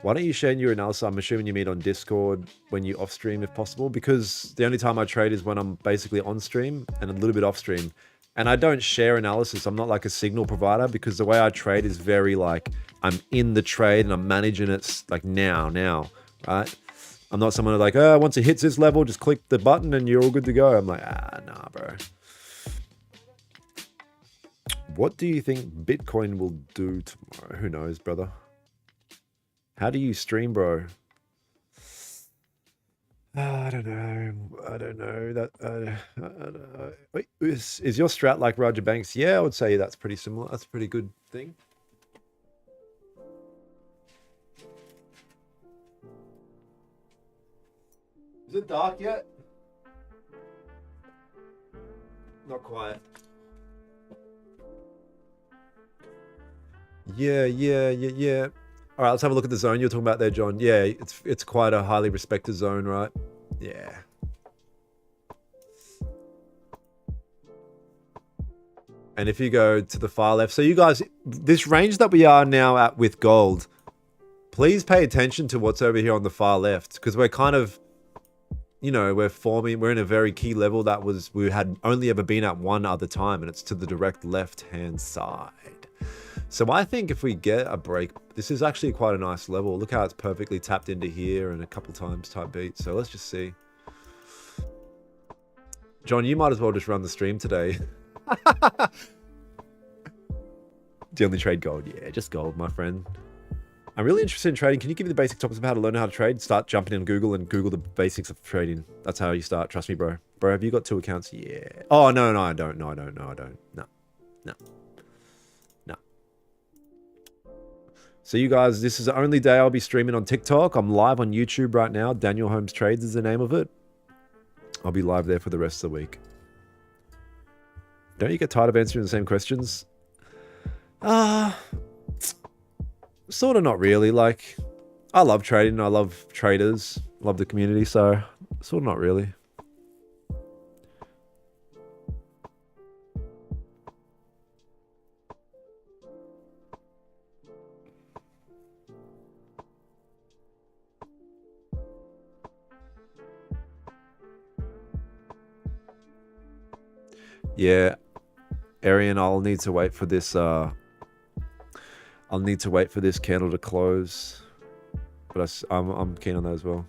Why don't you share your analysis? I'm assuming you meet on Discord when you off stream if possible, because the only time I trade is when I'm basically on stream and a little bit off stream. And I don't share analysis. I'm not like a signal provider, because the way I trade is very like, I'm in the trade and I'm managing it like now, right? I'm not someone like, oh, once it hits this level, just click the button and you're all good to go. I'm like, nah, bro. What do you think Bitcoin will do tomorrow? Who knows, brother? How do you stream, bro? I don't know. Wait, is your strat like Roger Banks? Yeah, I would say that's pretty similar. That's a pretty good thing. Is it dark yet? Not quite. Yeah. All right, let's have a look at the zone you're talking about there, John. Yeah, it's quite a highly respected zone, right? Yeah. And if you go to the far left, so you guys, this range that we are now at with gold, please pay attention to what's over here on the far left, because we're kind of, you know, we're in a very key level that we had only ever been at one other time, and it's to the direct left-hand side. So I think if we get a break, this is actually quite a nice level. Look how it's perfectly tapped into here and a couple times type beat. So let's just see. John, you might as well just run the stream today. Do you only trade gold? Yeah, just gold, my friend. I'm really interested in trading. Can you give me the basic topics of how to learn how to trade? Start jumping in Google and Google the basics of trading. That's how you start. Trust me, bro. Bro, have you got 2 accounts? Yeah. Oh, no, I don't. No. So you guys, this is the only day I'll be streaming on TikTok. I'm live on YouTube right now. Daniel Holmes Trades is the name of it. I'll be live there for the rest of the week. Don't you get tired of answering the same questions? Sort of not really. Like, I love trading. I love traders. Love the community. So, sort of not really. Yeah, Arian, I'll need to wait for this. I'll need to wait for this candle to close, but I'm keen on that as well.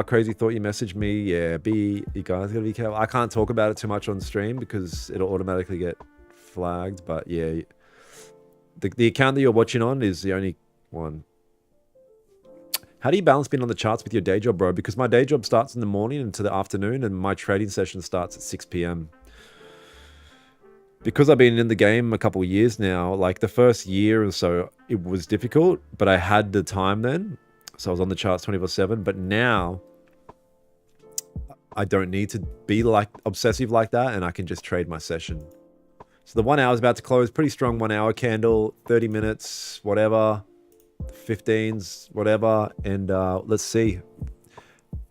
Crazy thought you messaged me. Yeah, you guys gotta be careful. I can't talk about it too much on stream because it'll automatically get flagged. But yeah, the account that you're watching on is the only one. How do you balance being on the charts with your day job, bro? Because my day job starts in the morning into the afternoon, and my trading session starts at 6 p.m. Because I've been in the game a couple of years now, like the first year or so, it was difficult, but I had the time then. So I was on the charts 24/7. But now I don't need to be like obsessive like that, and I can just trade my session. So the 1 hour is about to close. Pretty strong 1 hour candle, 30 minutes, whatever. 15s, whatever, and let's see.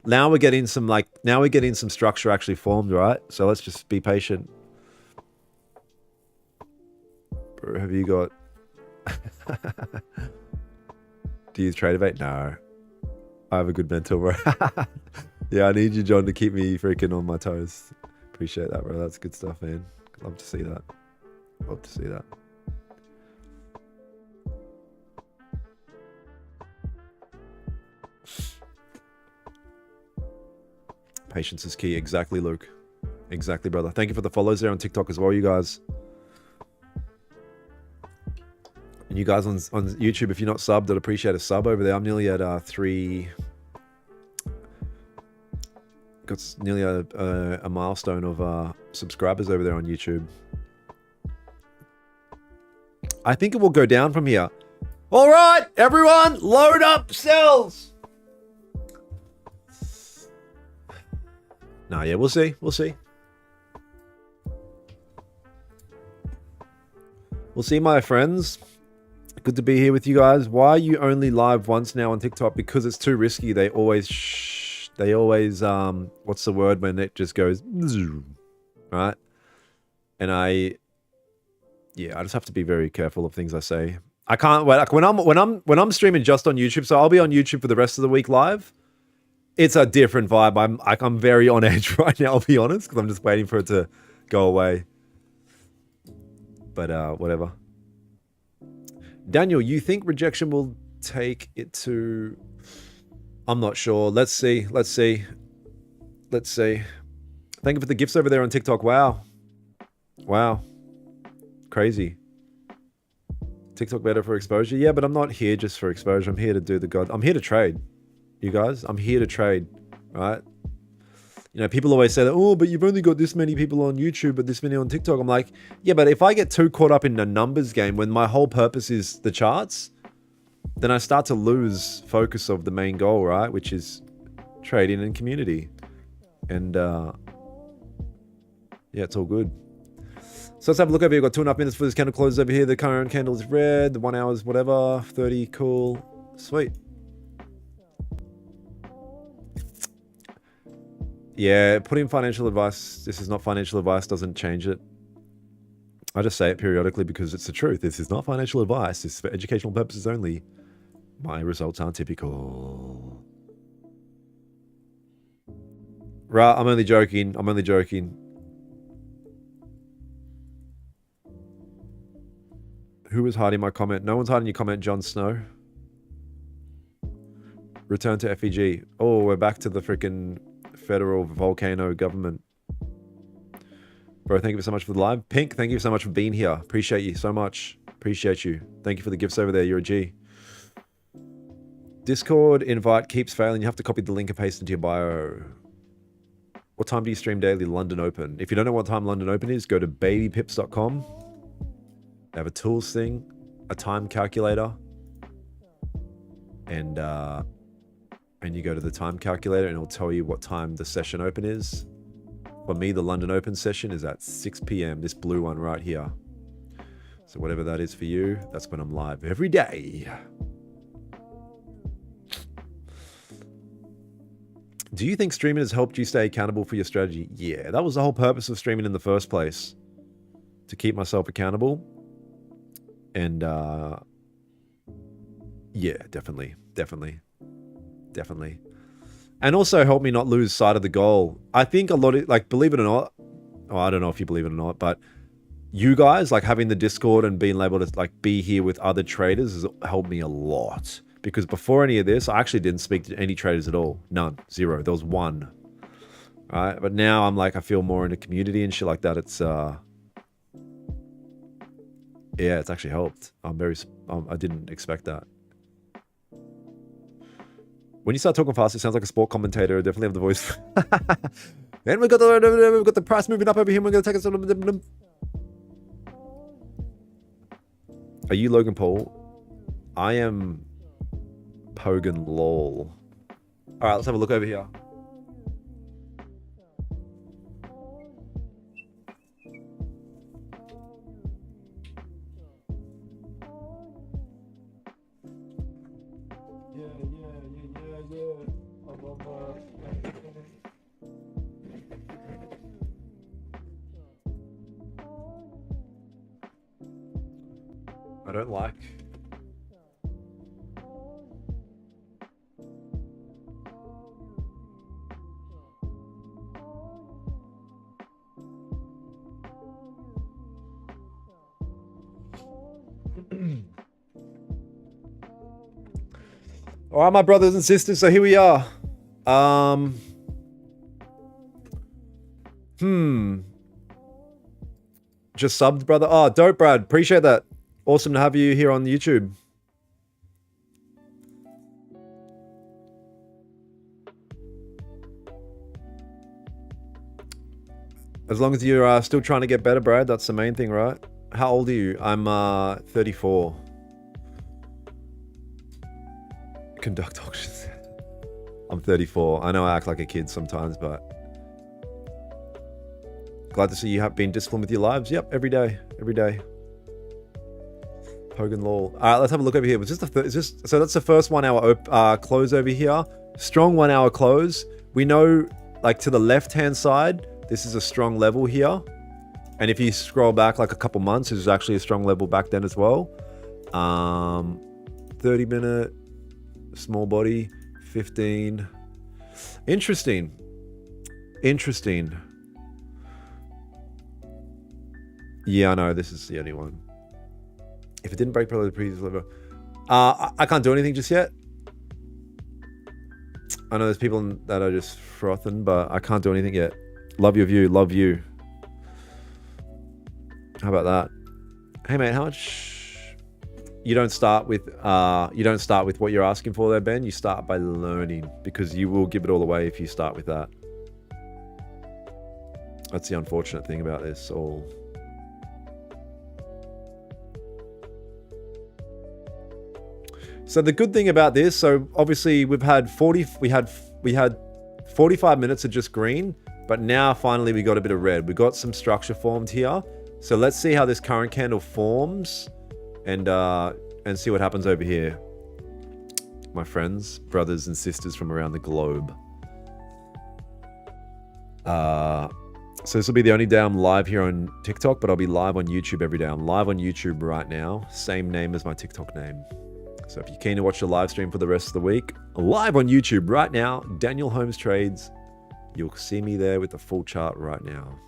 Now we're getting some structure actually formed, right? So let's just be patient. Bro, have you got? Do you Tradeovate? No, I have a good mentor, bro. Yeah, I need you, John, to keep me freaking on my toes. Appreciate that, bro. That's good stuff, man. Love to see that. Love to see that. Patience is key. Exactly, Luke. Exactly, brother. Thank you for the follows there on TikTok as well, you guys. And you guys on YouTube, if you're not subbed, I'd appreciate a sub over there. I'm nearly at got nearly a milestone of subscribers over there on YouTube. I think it will go down from here. All right, everyone, load up cells. Nah, yeah, we'll see. We'll see. We'll see, my friends. Good to be here with you guys. Why are you only live once now on TikTok? Because it's too risky. They always what's the word when it just goes right? And I just have to be very careful of things I say. I can't wait. Like when I'm streaming just on YouTube, so I'll be on YouTube for the rest of the week live. It's a different vibe. I'm very on edge right now, I'll be honest, because I'm just waiting for it to go away. But whatever. Daniel, you think rejection will take it to... I'm not sure. Let's see. Let's see. Let's see. Thank you for the gifts over there on TikTok. Wow. Wow. Crazy. TikTok better for exposure? Yeah, but I'm not here just for exposure. I'm here to do the God. I'm here to trade. You guys, I'm here to trade, right? You know, people always say that, oh, but you've only got this many people on YouTube, but this many on TikTok. I'm like, yeah, but if I get too caught up in the numbers game when my whole purpose is the charts, then I start to lose focus of the main goal, right? Which is trading and community. And yeah, it's all good. So let's have a look over here. We've got 2.5 minutes for this candle close over here. The current candle is red. The 1 hour is whatever. 30, cool. Sweet. Yeah, put in financial advice. This is not financial advice, doesn't change it. I just say it periodically because it's the truth. This is not financial advice. This is for educational purposes only. My results aren't typical. Right, I'm only joking. I'm only joking. Who was hiding my comment? No one's hiding your comment, Jon Snow. Return to FEG. Oh, we're back to the freaking federal volcano government. Bro, thank you so much for the live. Pink, thank you so much for being here. Appreciate you so much. Appreciate you. Thank you for the gifts over there. You're a G. Discord invite keeps failing. You have to copy the link and paste into your bio. What time do you stream daily? London Open. If you don't know what time London Open is, go to babypips.com. They have a tools thing, a time calculator, and you go to the time calculator and it'll tell you what time the session open is. For me, the London Open session is at 6 p.m. This blue one right here. So whatever that is for you, that's when I'm live every day. Do you think streaming has helped you stay accountable for your strategy? Yeah, that was the whole purpose of streaming in the first place. To keep myself accountable. And yeah, definitely. And also help me not lose sight of the goal. I think a lot of, like, believe it or not, oh, I don't know if you believe it or not, but you guys, like, having the Discord and being able to, like, be here with other traders has helped me a lot. Because before any of this, I actually didn't speak to any traders at all. None. Zero. There was one. Right? But now I'm like, I feel more in a community and shit like that. It's, yeah, it's actually helped. I didn't expect that. When you start talking fast, it sounds like a sport commentator. I definitely have the voice. And we've got the price moving up over here. We're going to take us a little bit. Are you Logan Paul? I am Pogan Lol. All right, let's have a look over here. I don't like. All right, my brothers and sisters. So here we are. Just subbed, brother. Oh, dope, Brad. Appreciate that. Awesome to have you here on YouTube. As long as you're still trying to get better, Brad, that's the main thing, right? How old are you? I'm 34. Conduct auctions. I'm 34. I know I act like a kid sometimes, but glad to see you have been disciplined with your lives. Yep, every day, every day. Hogan Law. All right, let's have a look over here. Was this the so that's the first 1 hour close over here. Strong 1 hour close. We know, like to the left-hand side, this is a strong level here. And if you scroll back like a couple months, this is actually a strong level back then as well. 30-minute, small body, 15. Interesting. Interesting. Yeah, I know. This is the only one. If it didn't break probably the previous level. I can't do anything just yet. I know there's people that are just frothing, but I can't do anything yet. Love your view. Love you. How about that? Hey, mate, how much? You don't start with what you're asking for there, Ben. You start by learning, because you will give it all away if you start with that. That's the unfortunate thing about this all. So the good thing about this, so obviously we had 45 minutes of just green, but now finally we got a bit of red. We got some structure formed here. So let's see how this current candle forms and see what happens over here. My friends, brothers and sisters from around the globe. So this will be the only day I'm live here on TikTok, but I'll be live on YouTube every day. I'm live on YouTube right now. Same name as my TikTok name. So if you're keen to watch the live stream for the rest of the week, live on YouTube right now, Daniel Holmes Trades. You'll see me there with the full chart right now.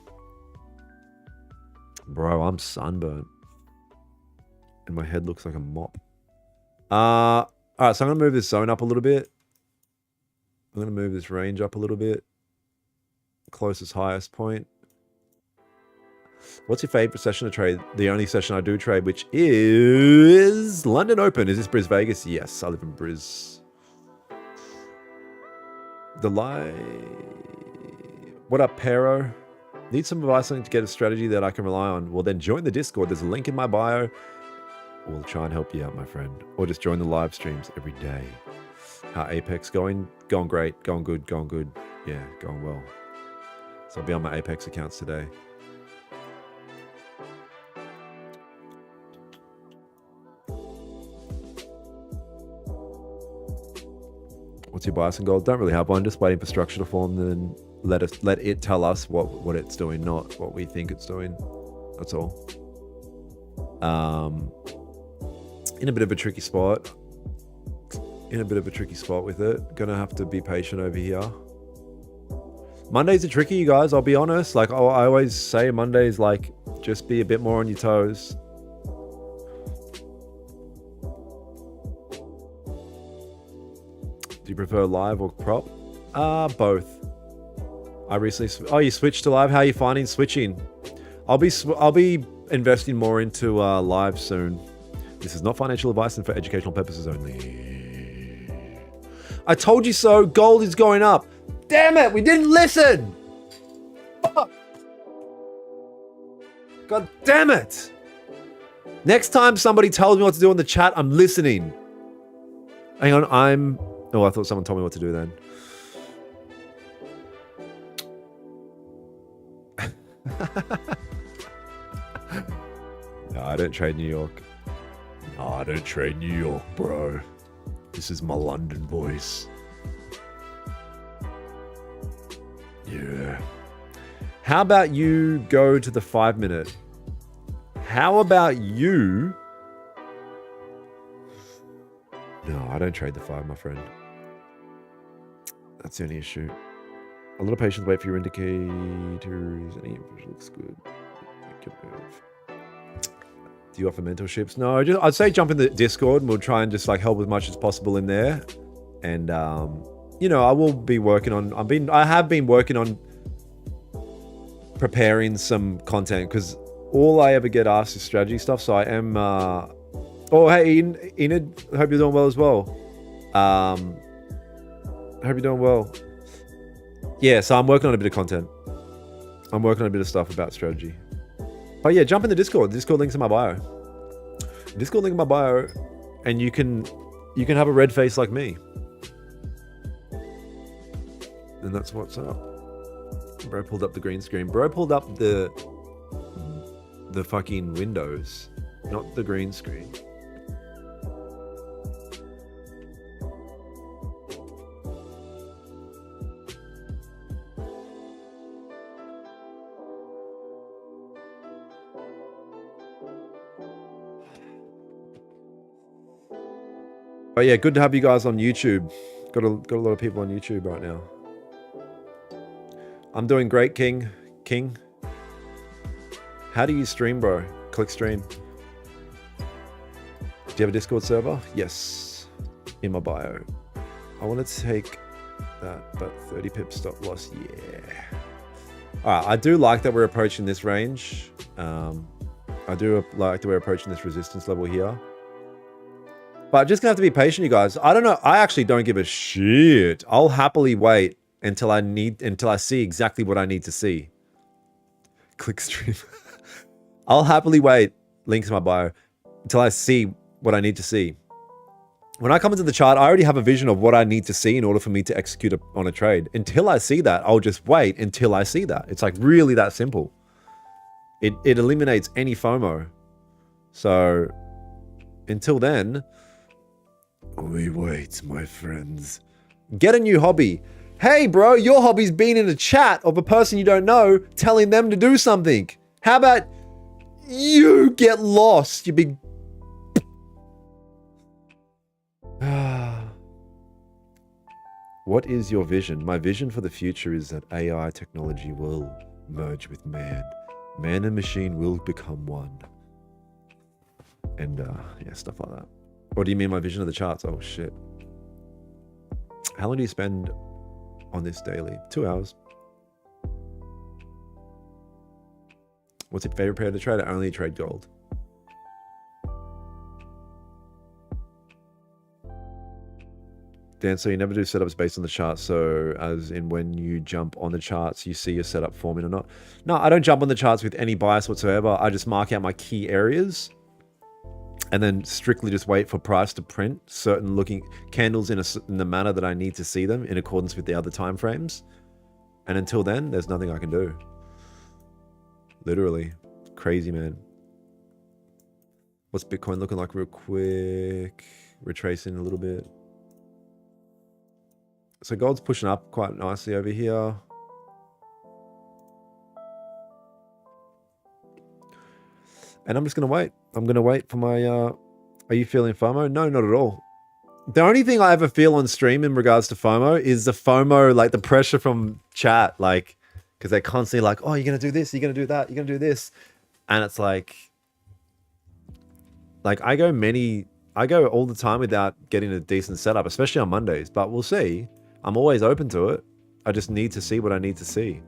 Bro, I'm sunburnt. And my head looks like a mop. All right, so I'm going to move this zone up a little bit. I'm going to move this range up a little bit. Closest, highest point. What's your favorite session to trade? The only session I do trade, which is London Open. Is this Bris Vegas? Yes, I live in Bris. The lie. What up, Pero? Need some advice on to get a strategy that I can rely on? Well, then join the Discord. There's a link in my bio. We'll try and help you out, my friend. Or just join the live streams every day. How Apex going? Going great. Going good. Going good. Yeah, going well. So I'll be on my Apex accounts today. What's your bias in gold? Don't really have one. Just waiting for structure to form, then let it tell us what it's doing, not what we think it's doing. That's all. In a bit of a tricky spot. With it. Gonna have to be patient over here. Mondays are tricky, you guys. I'll be honest. Like I always say, Mondays, like just be a bit more on your toes. Do you prefer live or prop? Both. I recently. Oh, you switched to live. How are you finding switching? I'll be investing more into live soon. This is not financial advice and for educational purposes only. I told you so. Gold is going up. Damn it! We didn't listen. Fuck. God damn it! Next time somebody tells me what to do in the chat, I'm listening. Hang on, Oh, I thought someone told me what to do then. No, I don't trade New York. No, I don't trade New York, bro. This is my London voice. Yeah. How about you go to the 5 minute? How about you? No, I don't trade the 5, my friend. That's the only issue. A lot of patients wait for your indicators. Any looks good. Do you offer mentorships? No, I'd say jump in the Discord and we'll try and just like help as much as possible in there. And you know, I will be working on. I have been working on preparing some content because all I ever get asked is strategy stuff. So I am. Oh, hey, Enid. Hope you're doing well as well. Hope you're doing well. Yeah, so I'm working on a bit of content. I'm working on a bit of stuff about strategy. But yeah, jump in the Discord. The Discord link's in my bio. Discord link in my bio, and you can have a red face like me. And that's what's up. Bro pulled up the green screen. Bro pulled up the fucking windows, not the green screen. But yeah, good to have you guys on YouTube. Got a lot of people on YouTube right now. I'm doing great, King. How do you stream, bro? Click stream. Do you have a Discord server? Yes. In my bio. I want to take that, but 30 pip stop loss, yeah. Alright, I do like that we're approaching this range. I do like that we're approaching this resistance level here. But just gonna have to be patient, you guys. I don't know. I actually don't give a shit. I'll happily wait until I see exactly what I need to see. Click stream. I'll happily wait. Links in my bio until I see what I need to see. When I come into the chart, I already have a vision of what I need to see in order for me to execute on a trade. Until I see that, I'll just wait until I see that. It's like really that simple. It eliminates any FOMO. So until then, we wait, my friends. Get a new hobby. Hey, bro, your hobby's being in a chat of a person you don't know, telling them to do something. How about you get lost, you big... What is your vision? My vision for the future is that AI technology will merge with man. Man and machine will become one. And yeah, stuff like that. What do you mean my vision of the charts? Oh shit. How long do you spend on this daily? 2 hours. What's your favorite pair to trade? I only trade gold. Dan, so you never do setups based on the charts, so as in when you jump on the charts, you see your setup forming or not? No, I don't jump on the charts with any bias whatsoever. I just mark out my key areas and then strictly just wait for price to print certain looking candles in the manner that I need to see them in accordance with the other time frames. And until then, there's nothing I can do. Literally. Crazy, man. What's Bitcoin looking like real quick? Retracing a little bit. So gold's pushing up quite nicely over here. And I'm just going to wait. I'm going to wait for my... Are you feeling FOMO? No, not at all. The only thing I ever feel on stream in regards to FOMO is the FOMO, like the pressure from chat. Like, because they're constantly like, oh, you're going to do this, you're going to do that, you're going to do this. And it's like I go all the time without getting a decent setup, especially on Mondays. But we'll see. I'm always open to it. I just need to see what I need to see.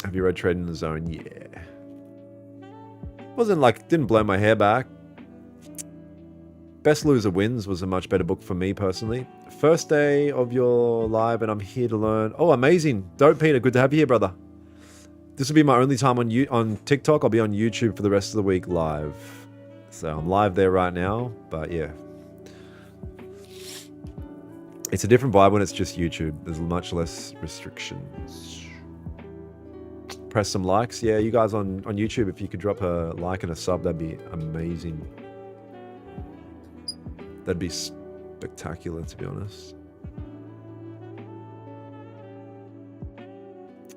Have you read Trading the Zone? Yeah. Wasn't like, didn't blow my hair back. Best Loser Wins was a much better book for me personally. First day of your live and I'm here to learn. Oh, amazing. Dope, Peter. Good to have you here, brother. This will be my only time on TikTok. I'll be on YouTube for the rest of the week live. So I'm live there right now, but yeah. It's a different vibe when it's just YouTube. There's much less restrictions. press some likes. Yeah, you guys on YouTube, if you could drop a like and a sub, that'd be amazing. That'd be spectacular, to be honest.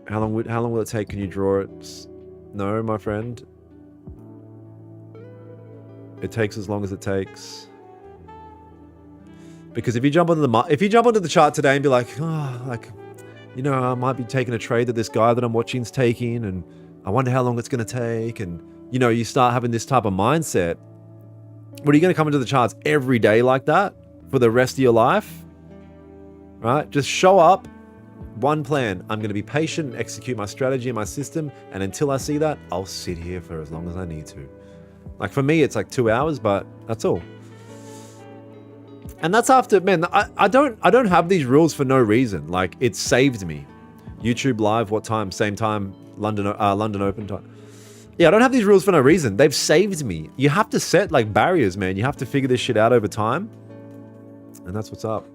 How long will it take? Can you draw it? No, my friend. It takes as long as it takes. Because if you jump onto the chart today and be like, oh, like, you know, I might be taking a trade that this guy that I'm watching is taking, and I wonder how long it's going to take, and you know, you start having this type of mindset. What are you going to come into the charts every day like that for the rest of your life? Right? Just show up. One plan. I'm going to be patient and execute my strategy and my system. And until I see that, I'll sit here for as long as I need to. Like for me, it's like 2 hours, but that's all. And that's after, man, I don't have these rules for no reason. Like it saved me. YouTube live, what time? Same time, London Open time. Yeah, I don't have these rules for no reason. They've saved me. You have to set like barriers, man. You have to figure this shit out over time. And that's what's up.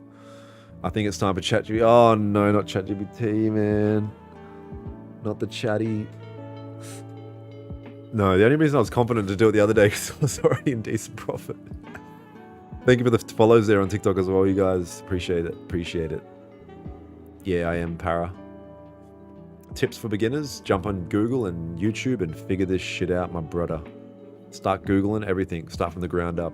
I think it's time for ChatGPT. Oh no, not ChatGPT, man. Not the chatty. No, the only reason I was confident to do it the other day is I was already in decent profit. Thank you for the follows there on TikTok as well, you guys. Appreciate it. Appreciate it. Yeah, I am para. Tips for beginners, jump on Google and YouTube and figure this shit out, my brother. Start Googling everything. Start from the ground up.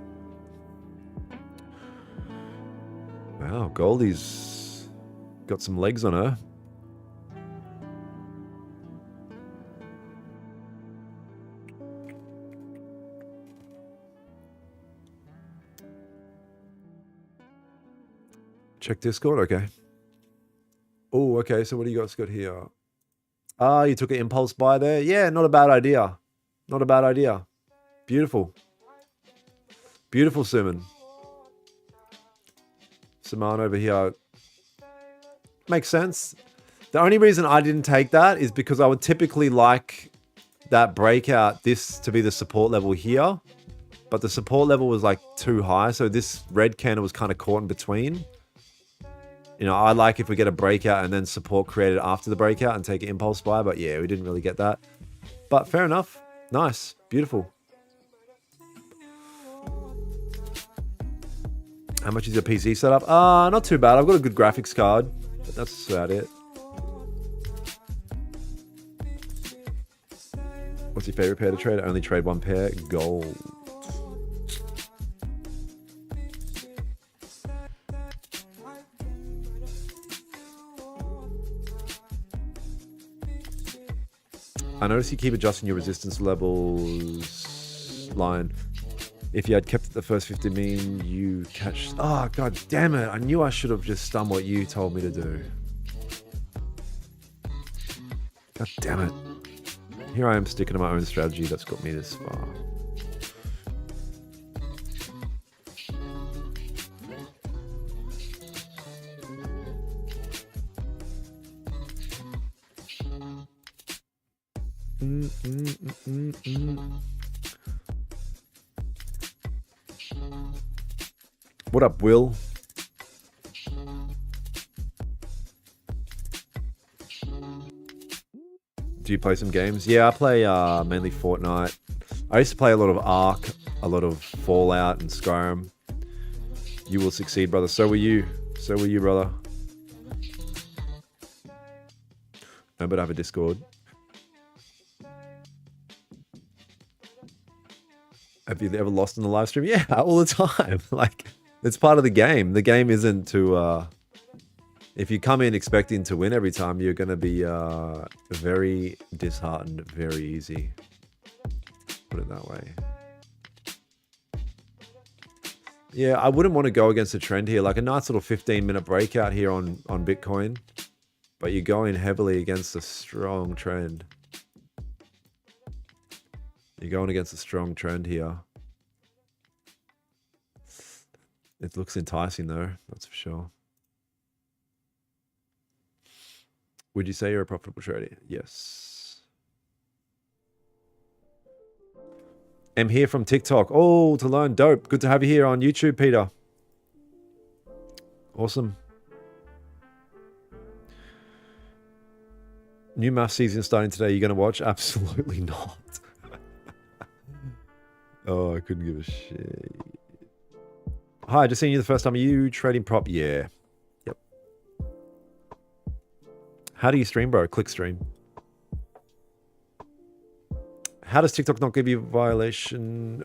Wow, Goldie's got some legs on her. Check Discord, okay. Oh, okay, so what do you guys got here? Ah, you took an impulse buy there? Yeah, not a bad idea. Not a bad idea. Beautiful. Beautiful, Suman. Saman over here. Makes sense. The only reason I didn't take that is because I would typically like that breakout, this to be the support level here. But the support level was like too high. So this red candle was kind of caught in between. You know, I like if we get a breakout and then support created after the breakout and take an impulse buy. But yeah, we didn't really get that. But fair enough. Nice. Beautiful. How much is your PC setup? Not too bad. I've got a good graphics card. But that's about it. What's your favorite pair to trade? I only trade one pair. Gold. I notice you keep adjusting your resistance levels line. If you had kept it the first 50 mean, you catch... Oh, god damn it. I knew I should have just done what you told me to do. God damn it. Here I am sticking to my own strategy that's got me this far. What up, Will? Do you play some games? Yeah, I play mainly Fortnite. I used to play a lot of Ark, a lot of Fallout and Skyrim. You will succeed, brother. So will you. So will you, brother. No, but I have a Discord. Have you ever lost in the live stream? Yeah, all the time. Like, it's part of the game. The game isn't to... if you come in expecting to win every time, you're going to be very disheartened very easy. Put it that way. Yeah, I wouldn't want to go against a trend here. Like a nice little 15-minute breakout here on Bitcoin. But you're going heavily against a strong trend. You're going against a strong trend here. It looks enticing though, that's for sure. Would you say you're a profitable trader? Yes. I'm here from TikTok. Oh, to learn. Dope. Good to have you here on YouTube, Peter. Awesome. New math season starting today. You going to watch? Absolutely not. Oh, I couldn't give a shit. Hi, just seeing you the first time. Are you trading prop? Yeah. Yep. How do you stream, bro? Click stream. How does TikTok not give you a violation?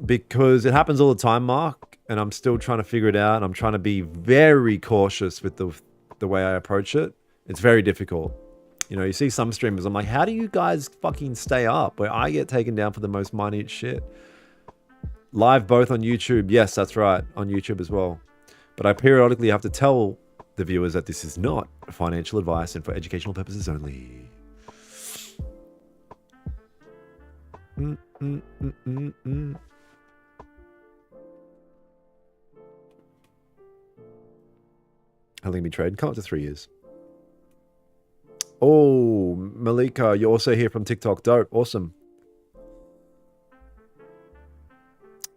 Because it happens all the time, Mark, and I'm still trying to figure it out. I'm trying to be very cautious with the way I approach it. It's very difficult. You know, you see some streamers, I'm like, how do you guys fucking stay up? Where I get taken down for the most minute shit. Live both on YouTube. Yes, that's right. On YouTube as well. But I periodically have to tell the viewers that this is not financial advice and for educational purposes only. How long have you been trading? Come up to 3 years. Oh, Malika, you're also here from TikTok. Dope. Awesome.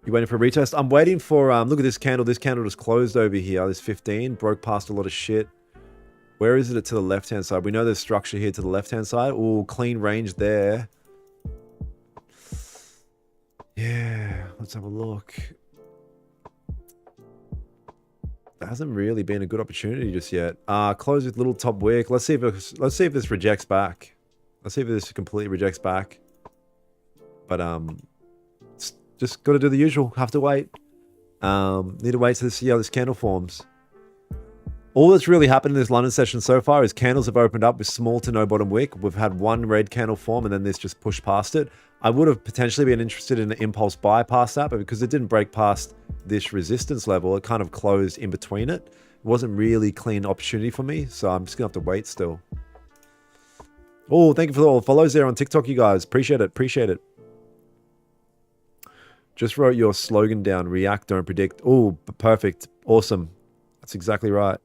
You waiting for a retest? I'm waiting for, look at this candle. This candle just closed over here. This 15 broke past a lot of shit. Where is it to the left-hand side? We know there's structure here to the left-hand side. Oh, clean range there. Yeah, let's have a look. There hasn't really been a good opportunity just yet. Close with little top wick. Let's see if this rejects back. Let's see if this completely rejects back. But just got to do the usual. Have to wait. Need to wait to see how this candle forms. All that's really happened in this London session so far is candles have opened up with small to no bottom wick. We've had one red candle form and then this just pushed past it. I would have potentially been interested in an impulse buy past that, but because it didn't break past this resistance level, it kind of closed in between it. It wasn't really clean opportunity for me, so I'm just going to have to wait still. Oh, thank you for all the follows there on TikTok, you guys. Appreciate it. Appreciate it. Just wrote your slogan down. React, don't predict. Oh, perfect. Awesome. That's exactly right.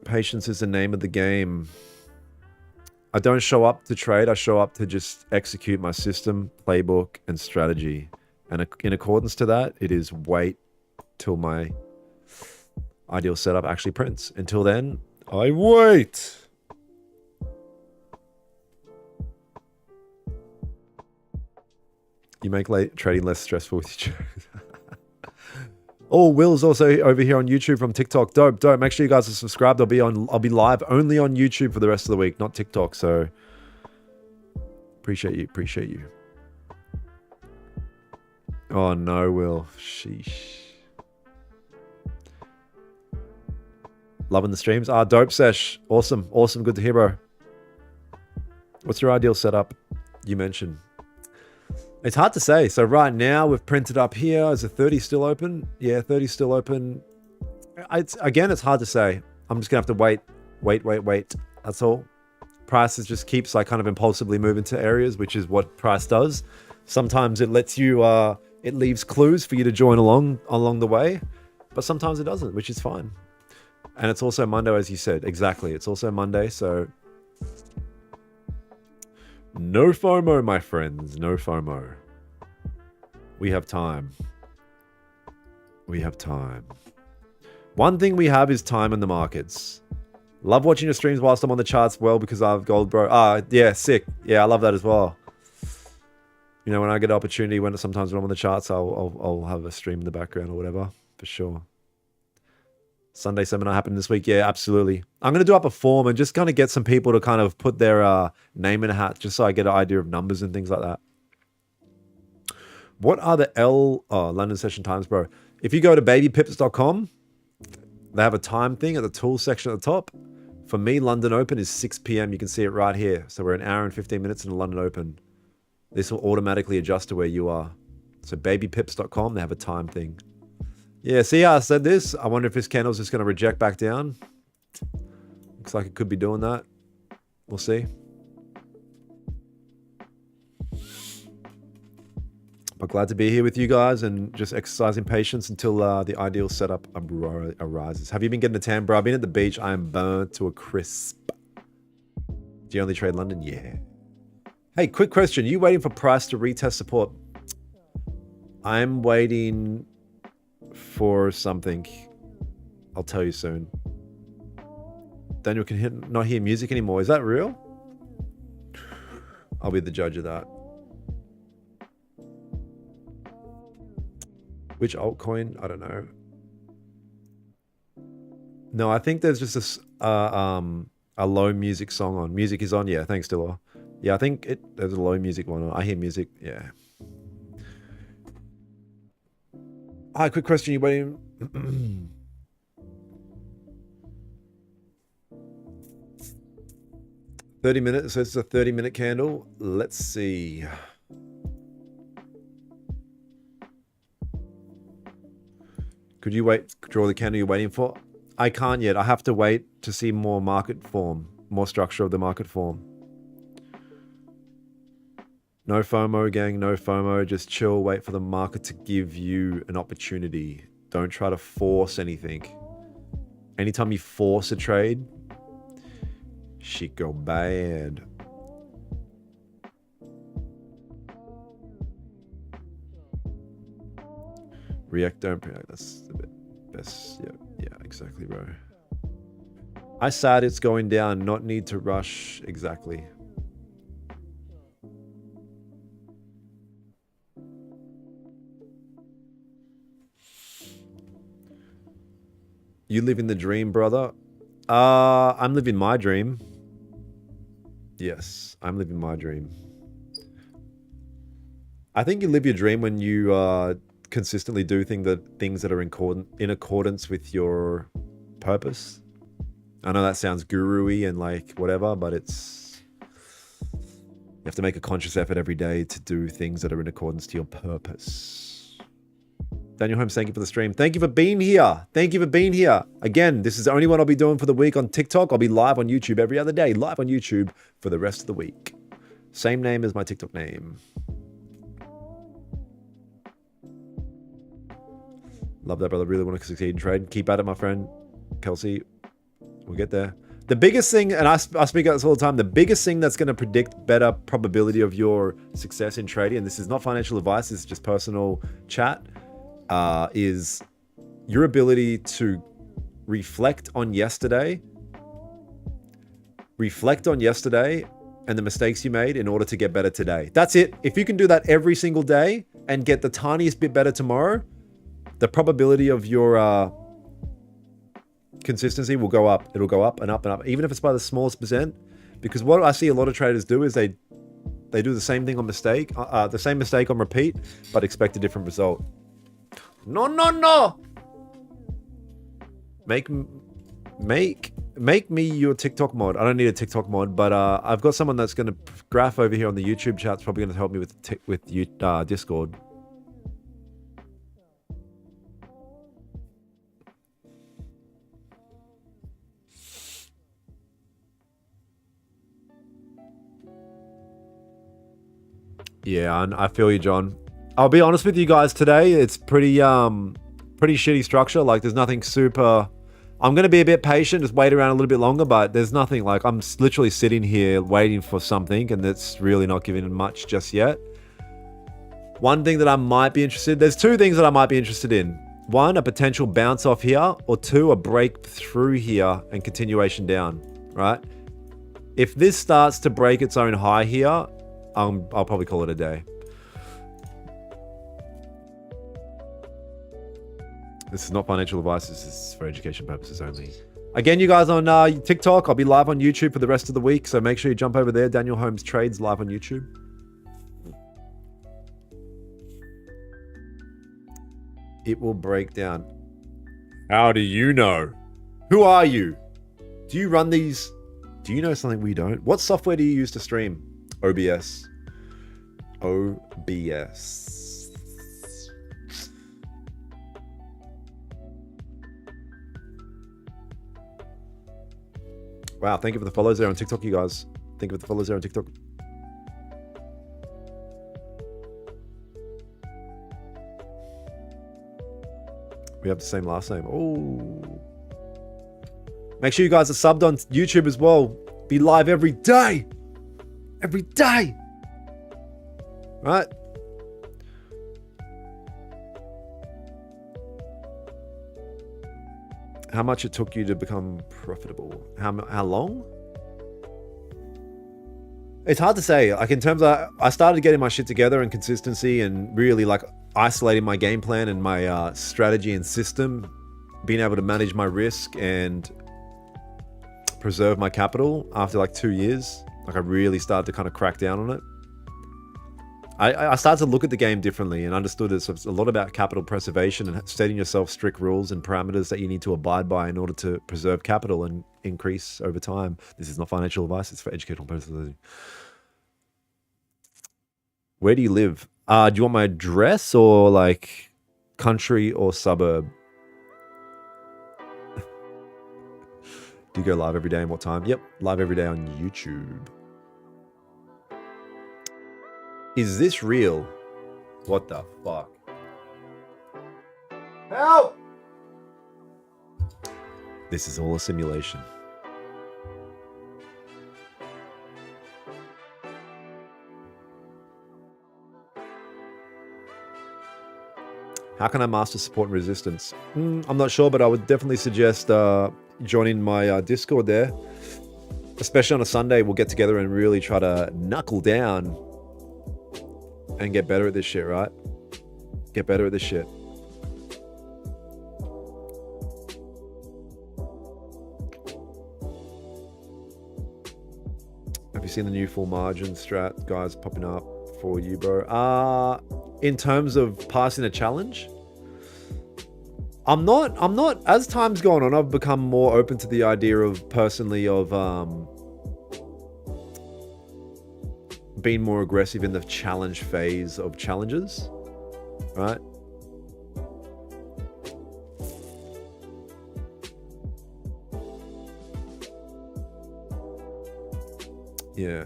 Patience is the name of the game. I don't show up to trade. I show up to just execute my system, playbook, and strategy. And in accordance to that, it is wait till my ideal setup actually prints. Until then, I wait. You make trading less stressful with your Oh, Will's also over here on YouTube from TikTok. Dope, dope. Make sure you guys are subscribed. I'll be live only on YouTube for the rest of the week, not TikTok. So appreciate you. Appreciate you. Oh no, Will. Sheesh. Loving the streams. Dope sesh. Awesome. Awesome. Good to hear, bro. What's your ideal setup? You mentioned. It's hard to say. So right now we've printed up here. Is the 30 still open? Yeah, 30 still open. It's hard to say. I'm just gonna have to wait. That's all. Prices just keeps like kind of impulsively moving to areas, which is what price does. Sometimes it lets you, it leaves clues for you to join along the way, but sometimes it doesn't, which is fine. And it's also Monday, as you said. Exactly. It's also Monday, so no FOMO, my friends. No FOMO. We have time. We have time. One thing we have is time in the markets. Love watching your streams whilst I'm on the charts well because I have gold, bro. Yeah, sick. Yeah, I love that as well. You know, when I get an opportunity, sometimes when I'm on the charts, I'll have a stream in the background or whatever, for sure. Sunday seminar happening this week. Yeah, absolutely. I'm going to do up a form and just kind of get some people to kind of put their name in a hat just so I get an idea of numbers and things like that. What are the London session times, bro? If you go to babypips.com, they have a time thing at the tools section at the top. For me, London Open is 6 p.m. You can see it right here. So we're an hour and 15 minutes in the London Open. This will automatically adjust to where you are. So babypips.com, they have a time thing. Yeah, see how I said this? I wonder if this candle's just going to reject back down. Looks like it could be doing that. We'll see. But glad to be here with you guys and just exercising patience until the ideal setup arises. Have you been getting a tan, bro? I've been at the beach. I am burnt to a crisp. Do you only trade London? Yeah. Hey, quick question. You waiting for price to retest support? I'm waiting for something. I'll tell you soon. Daniel can not hear music anymore. Is that real? I'll be the judge of that. Which altcoin? I don't know. No, I think there's just a low music song on. Music is on. Yeah, thanks, Dilla. Yeah, I think there's a low music one on. I hear music. Yeah. Hi, quick question. You waiting? 30 minutes. So it's a 30-minute candle. Let's see. Could you wait? Draw the candle you're waiting for? I can't yet. I have to wait to see more market form, more structure of the market form. No FOMO, gang. No FOMO. Just chill. Wait for the market to give you an opportunity. Don't try to force anything. Anytime you force a trade, shit go bad. React, don't react. That's the best. Yeah, exactly, bro. I said it's going down. Not need to rush. Exactly. You live in the dream, brother. I'm living my dream. Yes, I'm living my dream. I think you live your dream when you consistently do things that are in accordance with your purpose. I know that sounds guru-y and like whatever, but you have to make a conscious effort every day to do things that are in accordance to your purpose. Daniel Holmes, thank you for the stream. Thank you for being here. Thank you for being here. Again, this is the only one I'll be doing for the week on TikTok. I'll be live on YouTube every other day, live on YouTube for the rest of the week. Same name as my TikTok name. Love that, brother. Really want to succeed in trade. Keep at it, my friend. Kelsey, we'll get there. The biggest thing, and I speak about this all the time, the biggest thing that's going to predict better probability of your success in trading, and this is not financial advice, this is just personal chat, is your ability to reflect on yesterday and the mistakes you made in order to get better today. That's it. If you can do that every single day and get the tiniest bit better tomorrow, the probability of your consistency will go up. It'll go up and up and up, even if it's by the smallest percent. Because what I see a lot of traders do is they do the same thing on the same mistake on repeat, but expect a different result. No. Make me your TikTok mod. I don't need a TikTok mod, but I've got someone that's going to graph over here on the YouTube chat. It's probably going to help me with Discord. Yeah, I feel you, John. I'll be honest with you guys today. It's pretty shitty structure. Like, there's nothing super. I'm going to be a bit patient, just wait around a little bit longer, but there's nothing like I'm literally sitting here waiting for something, and that's really not giving much just yet. One thing that I might be interested, there's two things that I might be interested in. One, a potential bounce off here, or two, a breakthrough here and continuation down, right? If this starts to break its own high here, I'll probably call it a day. This is not financial advice. This is for education purposes only. Again, you guys on TikTok, I'll be live on YouTube for the rest of the week, so make sure you jump over there. Daniel Holmes Trades live on YouTube. It will break down. How do you know? Who are you? Do you run these? Do you know something we don't? What software do you use to stream? OBS. Wow, thank you for the follows there on TikTok, you guys. Thank you for the follows there on TikTok. We have the same last name. Oh. Make sure you guys are subbed on YouTube as well. Be live every day. Every day. Right? How much it took you to become profitable? How long? It's hard to say. Like in terms of, I started getting my shit together and consistency and really like isolating my game plan and my strategy and system, being able to manage my risk and preserve my capital after like 2 years. Like I really started to kind of crack down on it. I started to look at the game differently and understood it's a lot about capital preservation and setting yourself strict rules and parameters that you need to abide by in order to preserve capital and increase over time. This is not financial advice, it's for educational purposes. Where do you live? Do you want my address or like country or suburb? Do you go live every day and what time? Yep, live every day on YouTube. Is this real? What the fuck? Help! This is all a simulation. How can I master support and resistance? I'm not sure, but I would definitely suggest joining my Discord there. Especially on a Sunday, we'll get together and really try to knuckle down and get better at this shit, right? Get better at this shit. Have you seen the new full margin strat guys popping up for you, bro? In terms of passing a challenge, I'm not, as time's gone on, I've become more open to the idea of personally of being more aggressive in the challenge phase of challenges, right? Yeah.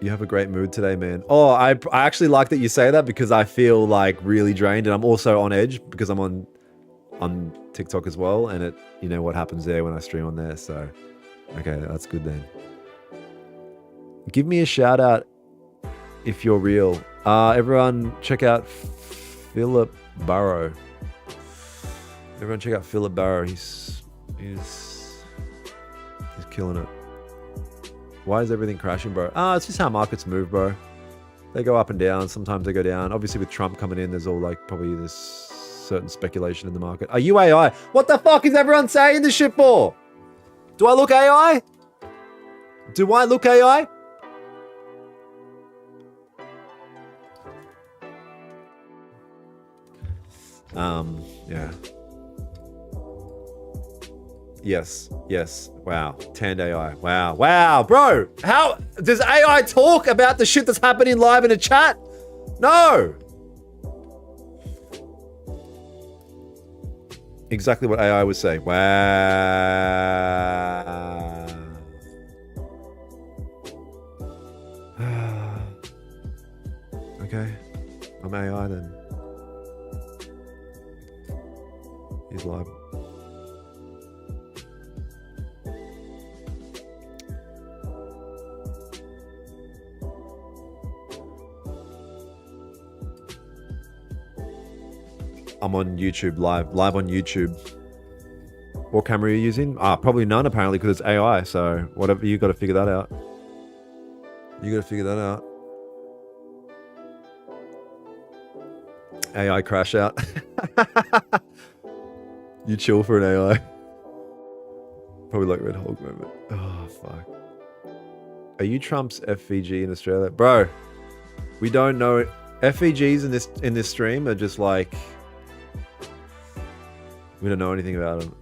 You have a great mood today, man. Oh, I actually like that you say that because I feel like really drained and I'm also on edge because I'm on TikTok as well, and it, you know what happens there when I stream on there, so okay, that's good then. Give me a shout out if you're real. Everyone check out Philip Burrow. Everyone check out Philip Burrow. He's killing it. Why is everything crashing, bro? It's just how markets move, bro. They go up and down. Sometimes they go down. Obviously, with Trump coming in, there's all like probably this certain speculation in the market. Are you AI? What the fuck is everyone saying this shit for? Do I look AI? Do I look AI? Yeah. Yes. Wow. Tanned AI. Wow. Bro, how does AI talk about the shit that's happening live in a chat? No. Exactly what AI would say. Wow. Okay. I'm AI then. He's live. I'm on YouTube live on YouTube. What camera are you using? Probably none apparently because it's AI. So whatever, you got to figure that out. AI crash out. You chill for an AI. Probably like Red Hulk moment. Oh fuck. Are you Trump's FVG in Australia, bro? We don't know. FVGs in this stream are just like, we don't know anything about them.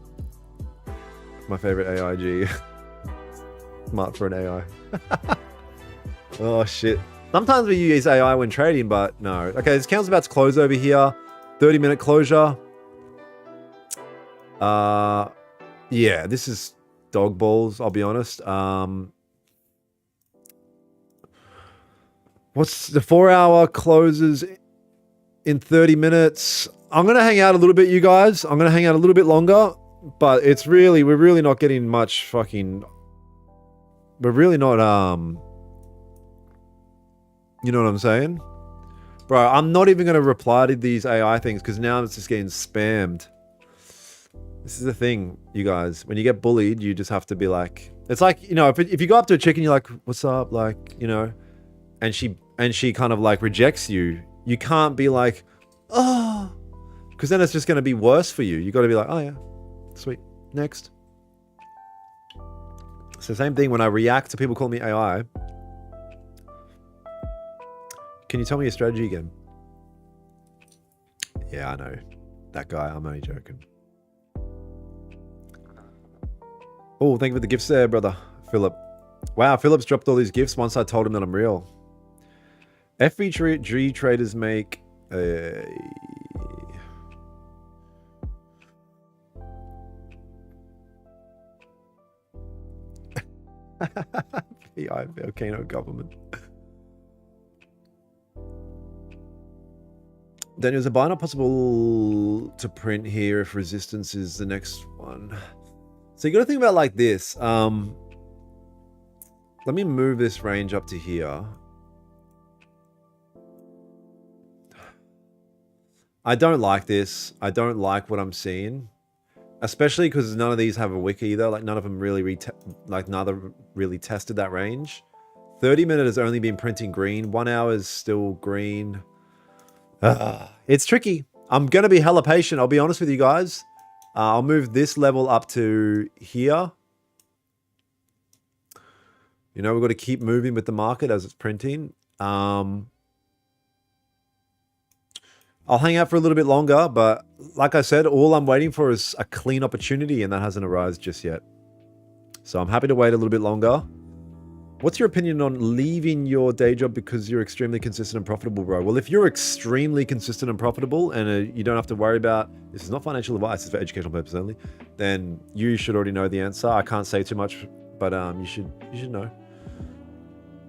My favorite AIG. Smart for an AI. Oh shit. Sometimes we use AI when trading, but no. Okay, this account's about to close over here. 30-minute closure. Yeah, this is dog balls, I'll be honest. What's the 4-hour closes in 30 minutes? I'm going to hang out a little bit, you guys. I'm going to hang out a little bit longer, but we're really not getting much fucking, we're really not, you know what I'm saying? Bro, I'm not even going to reply to these AI things because now it's just getting spammed. This is the thing, you guys. When you get bullied, you just have to be like... It's like, you know, if you go up to a chick and you're like, what's up? Like, you know, and she kind of like rejects you. You can't be like, oh, because then it's just going to be worse for you. You got to be like, oh yeah, sweet, next. It's the same thing when I react to people calling me AI. Can you tell me your strategy again? Yeah, I know. That guy, I'm only joking. Oh, thank you for the gifts there, brother. Philip. Wow, Philip's dropped all these gifts once I told him that I'm real. FVG traders make a... VI Volcano government. Daniel, is a buy not possible to print here if resistance is the next one? So you got to think about it like this. Let me move this range up to here. I don't like this. I don't like what I'm seeing, especially because none of these have a wick either. Like none of them really neither really tested that range. 30-minute has only been printing green. 1 hour is still green. It's tricky. I'm gonna be hella patient. I'll be honest with you guys. I'll move this level up to here. You know, we've got to keep moving with the market as it's printing. I'll hang out for a little bit longer, but like I said, all I'm waiting for is a clean opportunity, and that hasn't arisen just yet. So I'm happy to wait a little bit longer. What's your opinion on leaving your day job because you're extremely consistent and profitable, bro? Well, if you're extremely consistent and profitable and you don't have to worry about, this is not financial advice, it's for educational purposes only, then you should already know the answer. I can't say too much, but you should know.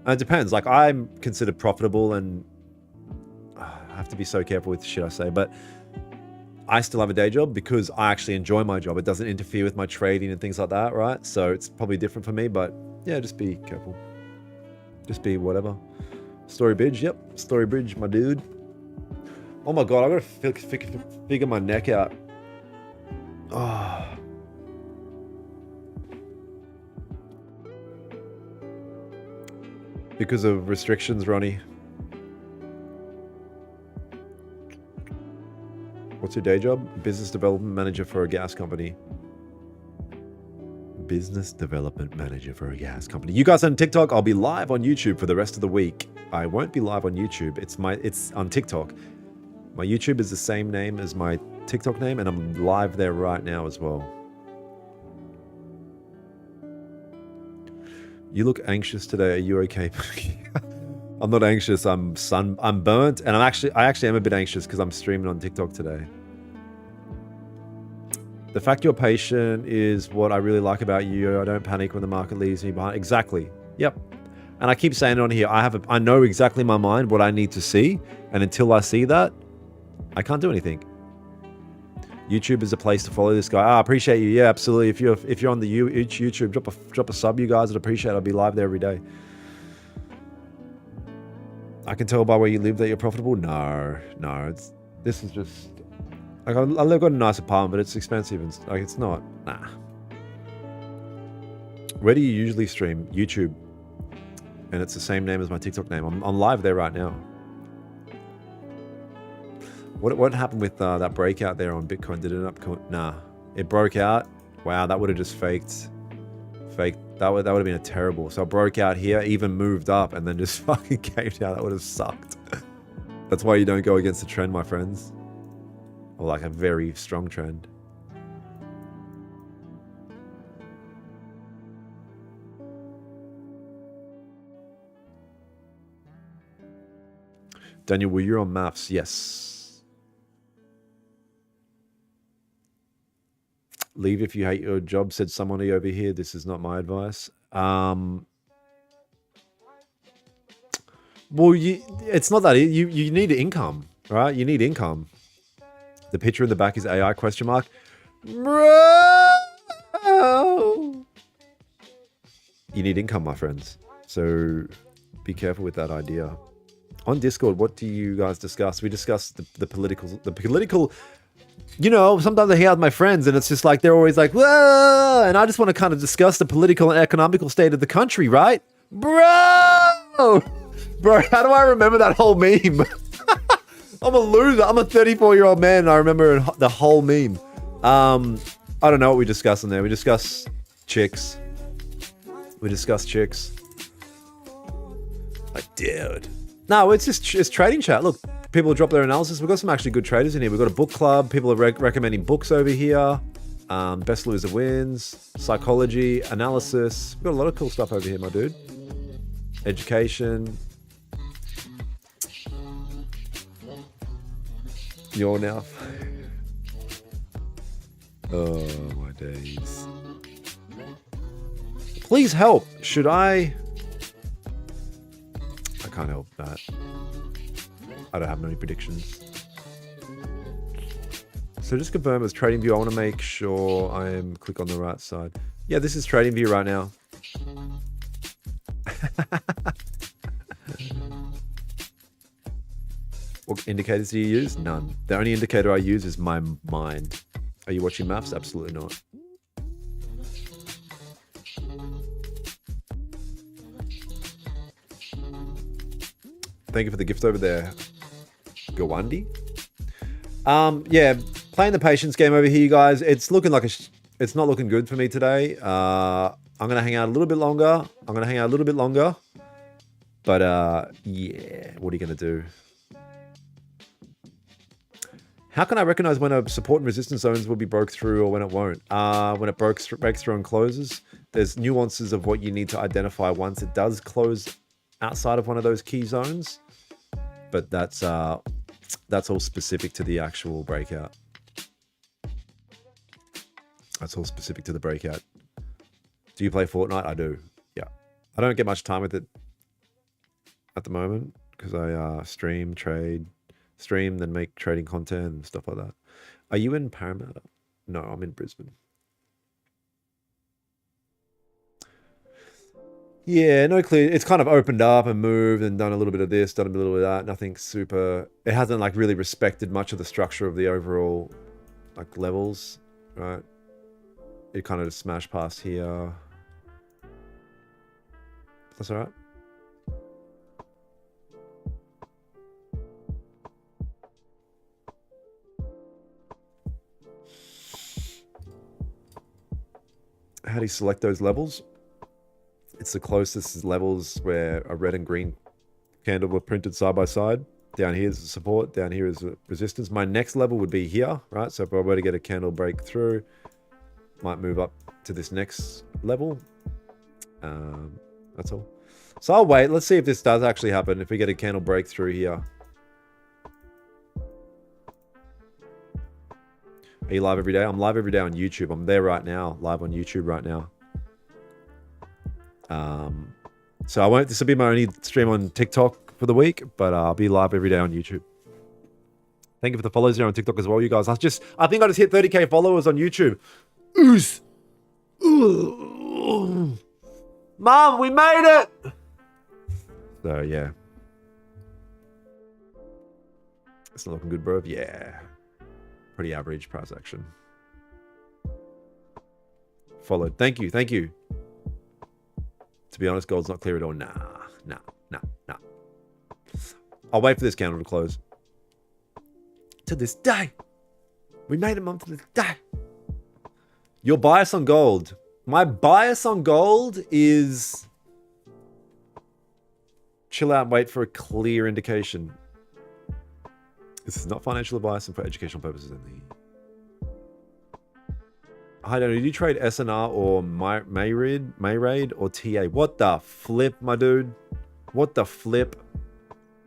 And it depends. Like, I'm considered profitable, and I have to be so careful with the shit I say, but I still have a day job because I actually enjoy my job. It doesn't interfere with my trading and things like that, right? So it's probably different for me, but yeah, just be careful. Just be whatever. Story Bridge, yep. Story Bridge, my dude. Oh my God, I gotta figure my neck out. Oh. Because of restrictions, Ronnie. What's your day job? Business development manager for a gas company. Business development manager for a gas company. You guys on TikTok? I'll be live on YouTube for the rest of the week. I won't be live on YouTube. It's on TikTok. My YouTube is the same name as my TikTok name, and I'm live there right now as well. You look anxious today. Are you okay? I'm not anxious. I'm burnt, and I actually am a bit anxious because I'm streaming on TikTok today. The fact you're patient is what I really like about you. I don't panic when the market leaves me behind. Exactly. Yep. And I keep saying it on here. I know exactly in my mind what I need to see, and until I see that, I can't do anything. YouTube is a place to follow this guy. I appreciate you. Yeah, absolutely. If you're on the YouTube, drop a sub, you guys. I'd appreciate it. I'll be live there every day. I can tell by where you live that you're profitable. No. This is just. Like, I live in a nice apartment, but it's expensive and like it's not. Nah. Where do you usually stream? YouTube. And it's the same name as my TikTok name. I'm live there right now. What happened with that breakout there on Bitcoin? Did it up? Nah. It broke out. Wow, that would have just faked. That would have been a terrible. So I broke out here, even moved up, and then just fucking came down. That would have sucked. That's why you don't go against the trend, my friends. Or like a very strong trend. Daniel, were you on maths? Yes. Leave if you hate your job, said someone over here. This is not my advice. Well, it's not that. You need income, right? You need income. The picture in the back is AI question mark. Bro! You need income, my friends. So be careful with that idea. On Discord, what do you guys discuss? We discuss the political. You know, sometimes I hang out with my friends and it's just like they're always like, whoa, and I just want to kind of discuss the political and economical state of the country, right? Bro, how do I remember that whole meme? I'm a loser. I'm a 34-year-old man and I remember the whole meme. I don't know what we discuss in there. We discuss chicks. Like, dude. No, it's trading chat. Look, people drop their analysis. We've got some actually good traders in here. We've got a book club. People are recommending books over here. Best loser wins. Psychology, analysis. We've got a lot of cool stuff over here, my dude. Education. You're now. Oh, my days. Please help. Should I can't help that. I don't have many predictions. So just confirm it's TradingView. I want to make sure I am click on the right side. Yeah, this is TradingView right now. What indicators do you use? None. The only indicator I use is my mind. Are you watching maths? Absolutely not. Thank you for the gift over there, Gawandi. Yeah, playing the patience game over here, you guys. It's looking like it's not looking good for me today. I'm gonna hang out a little bit longer. But yeah, what are you gonna do? How can I recognize when a support and resistance zones will be broke through or when it won't? When it breaks through and closes, there's nuances of what you need to identify once it does close outside of one of those key zones, but that's all specific to the actual breakout. That's all specific to the breakout. Do you play Fortnite? I do. Yeah, I don't get much time with it at the moment because I stream, then make trading content and stuff like that. Are you in Parramatta? No, I'm in Brisbane. Yeah, no clear. It's kind of opened up and moved and done a little bit of this, done a little bit of that. Nothing super. It hasn't like really respected much of the structure of the overall like levels, right? It kind of just smashed past here. That's all right. How do you select those levels? It's the closest levels where a red and green candle were printed side by side. Down here is the support, down here is the resistance. My next level would be here, right? So if I were to get a candle break through, might move up to this next level. That's all. So I'll wait. Let's see if this does actually happen. If we get a candle breakthrough here. Are you live every day? I'm live every day on YouTube. I'm there right now, live on YouTube right now. So I won't, this will be my only stream on TikTok for the week, but I'll be live every day on YouTube. Thank you for the follows there on TikTok as well, you guys. I think I just hit 30k followers on YouTube. Mom, we made it! So yeah. It's not looking good, bro. Yeah. Pretty average price action. Followed. Thank you. To be honest, gold's not clear at all. Nah. I'll wait for this candle to close. To this day. We made it, Mom, to this day. Your bias on gold. My bias on gold is chill out and wait for a clear indication. This is not financial advice and for educational purposes only. Hi, Daniel. Did you trade SNR or Mayraid or TA? What the flip, my dude? What the flip?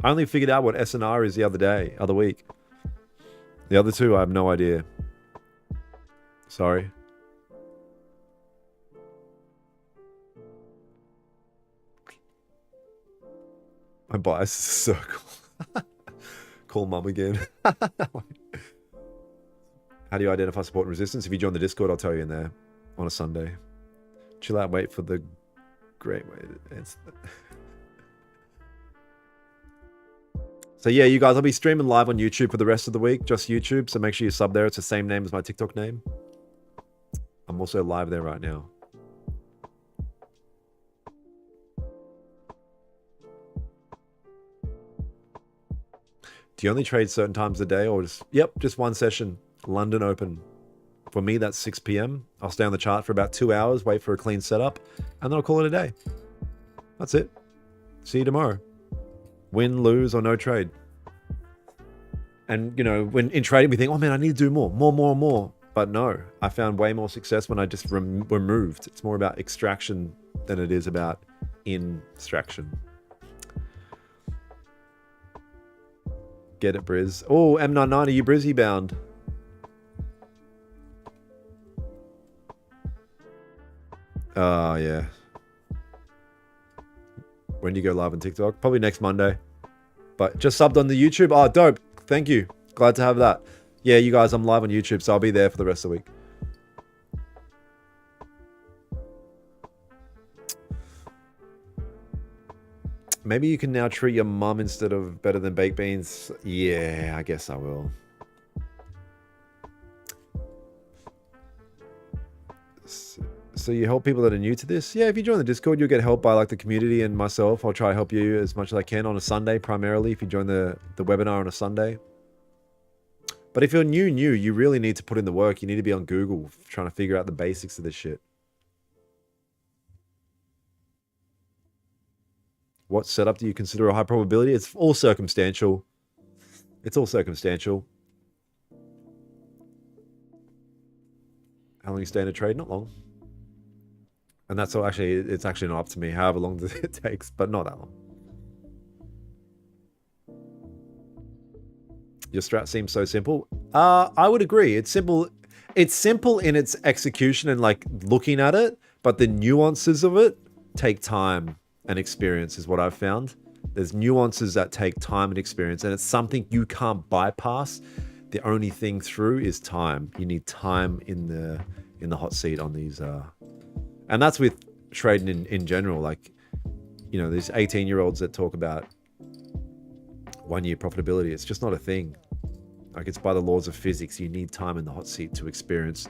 I only figured out what SNR is the other week. The other two, I have no idea. Sorry. My bias is a circle. Call mum again. How do you identify support and resistance? If you join the Discord, I'll tell you in there on a Sunday. Chill out, wait for the great way to answer that. So yeah, you guys, I'll be streaming live on YouTube for the rest of the week, just YouTube. So make sure you sub there. It's the same name as my TikTok name. I'm also live there right now. Do you only trade certain times a day or just, yep, just one session, London Open. For me, that's 6 p.m. I'll stay on the chart for about 2 hours, wait for a clean setup, and then I'll call it a day. That's it. See you tomorrow. Win, lose, or no trade. And, you know, when in trading, we think, oh man, I need to do more. But no, I found way more success when I just removed. It's more about extraction than it is about instruction. Get it, Briz. Oh, M99, are you Brizzy bound? Oh, yeah. When do you go live on TikTok? Probably next Monday. But just subbed on the YouTube. Oh, dope. Thank you. Glad to have that. Yeah, you guys, I'm live on YouTube, so I'll be there for the rest of the week. Maybe you can now treat your mum instead of better than baked beans. Yeah, I guess I will. So you help people that are new to this? Yeah, if you join the Discord, you'll get help by like the community and myself. I'll try to help you as much as I can on a Sunday, primarily, if you join the webinar on a Sunday. But if you're new, you really need to put in the work. You need to be on Google trying to figure out the basics of this shit. What setup do you consider a high probability? It's all circumstantial. It's all circumstantial. How long you stay in a trade? Not long. And that's all actually, it's actually not up to me, however long it takes, but not that long. Your strat seems so simple. I would agree. It's simple. It's simple in its execution and like looking at it, but the nuances of it take time and experience is what I've found. There's nuances that take time and experience, and it's something you can't bypass. The only thing through is time. You need time in the hot seat on these, and that's with trading in general. Like, you know, these 18-year-olds that talk about 1 year profitability. It's just not a thing. Like, it's by the laws of physics. You need time in the hot seat to experience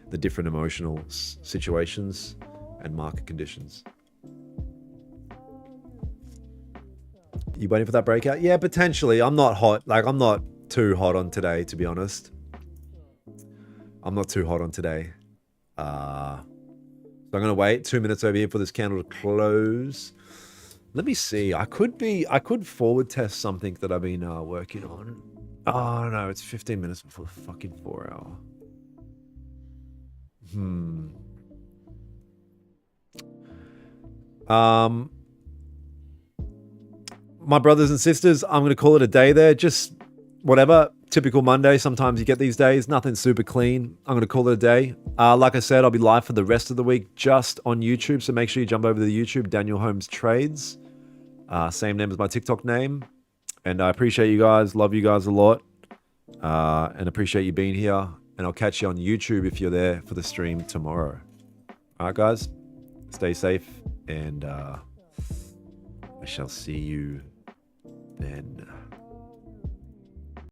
the different emotional situations and market conditions. You waiting for that breakout? Yeah, potentially. I'm not hot. Like, I'm not too hot on today, to be honest. I'm not too hot on today. So I'm going to wait 2 minutes over here for this candle to close. Let me see. I could forward test something that I've been working on. Oh, no, it's 15 minutes before the fucking 4 hour. My brothers and sisters, I'm going to call it a day there. Just whatever. Typical Monday. Sometimes you get these days. Nothing super clean. I'm going to call it a day. Like I said, I'll be live for the rest of the week just on YouTube. So make sure you jump over to the YouTube, Daniel Holmes Trades. Same name as my TikTok name. And I appreciate you guys. Love you guys a lot. And appreciate you being here. And I'll catch you on YouTube if you're there for the stream tomorrow. All right, guys. Stay safe. And I shall see you then.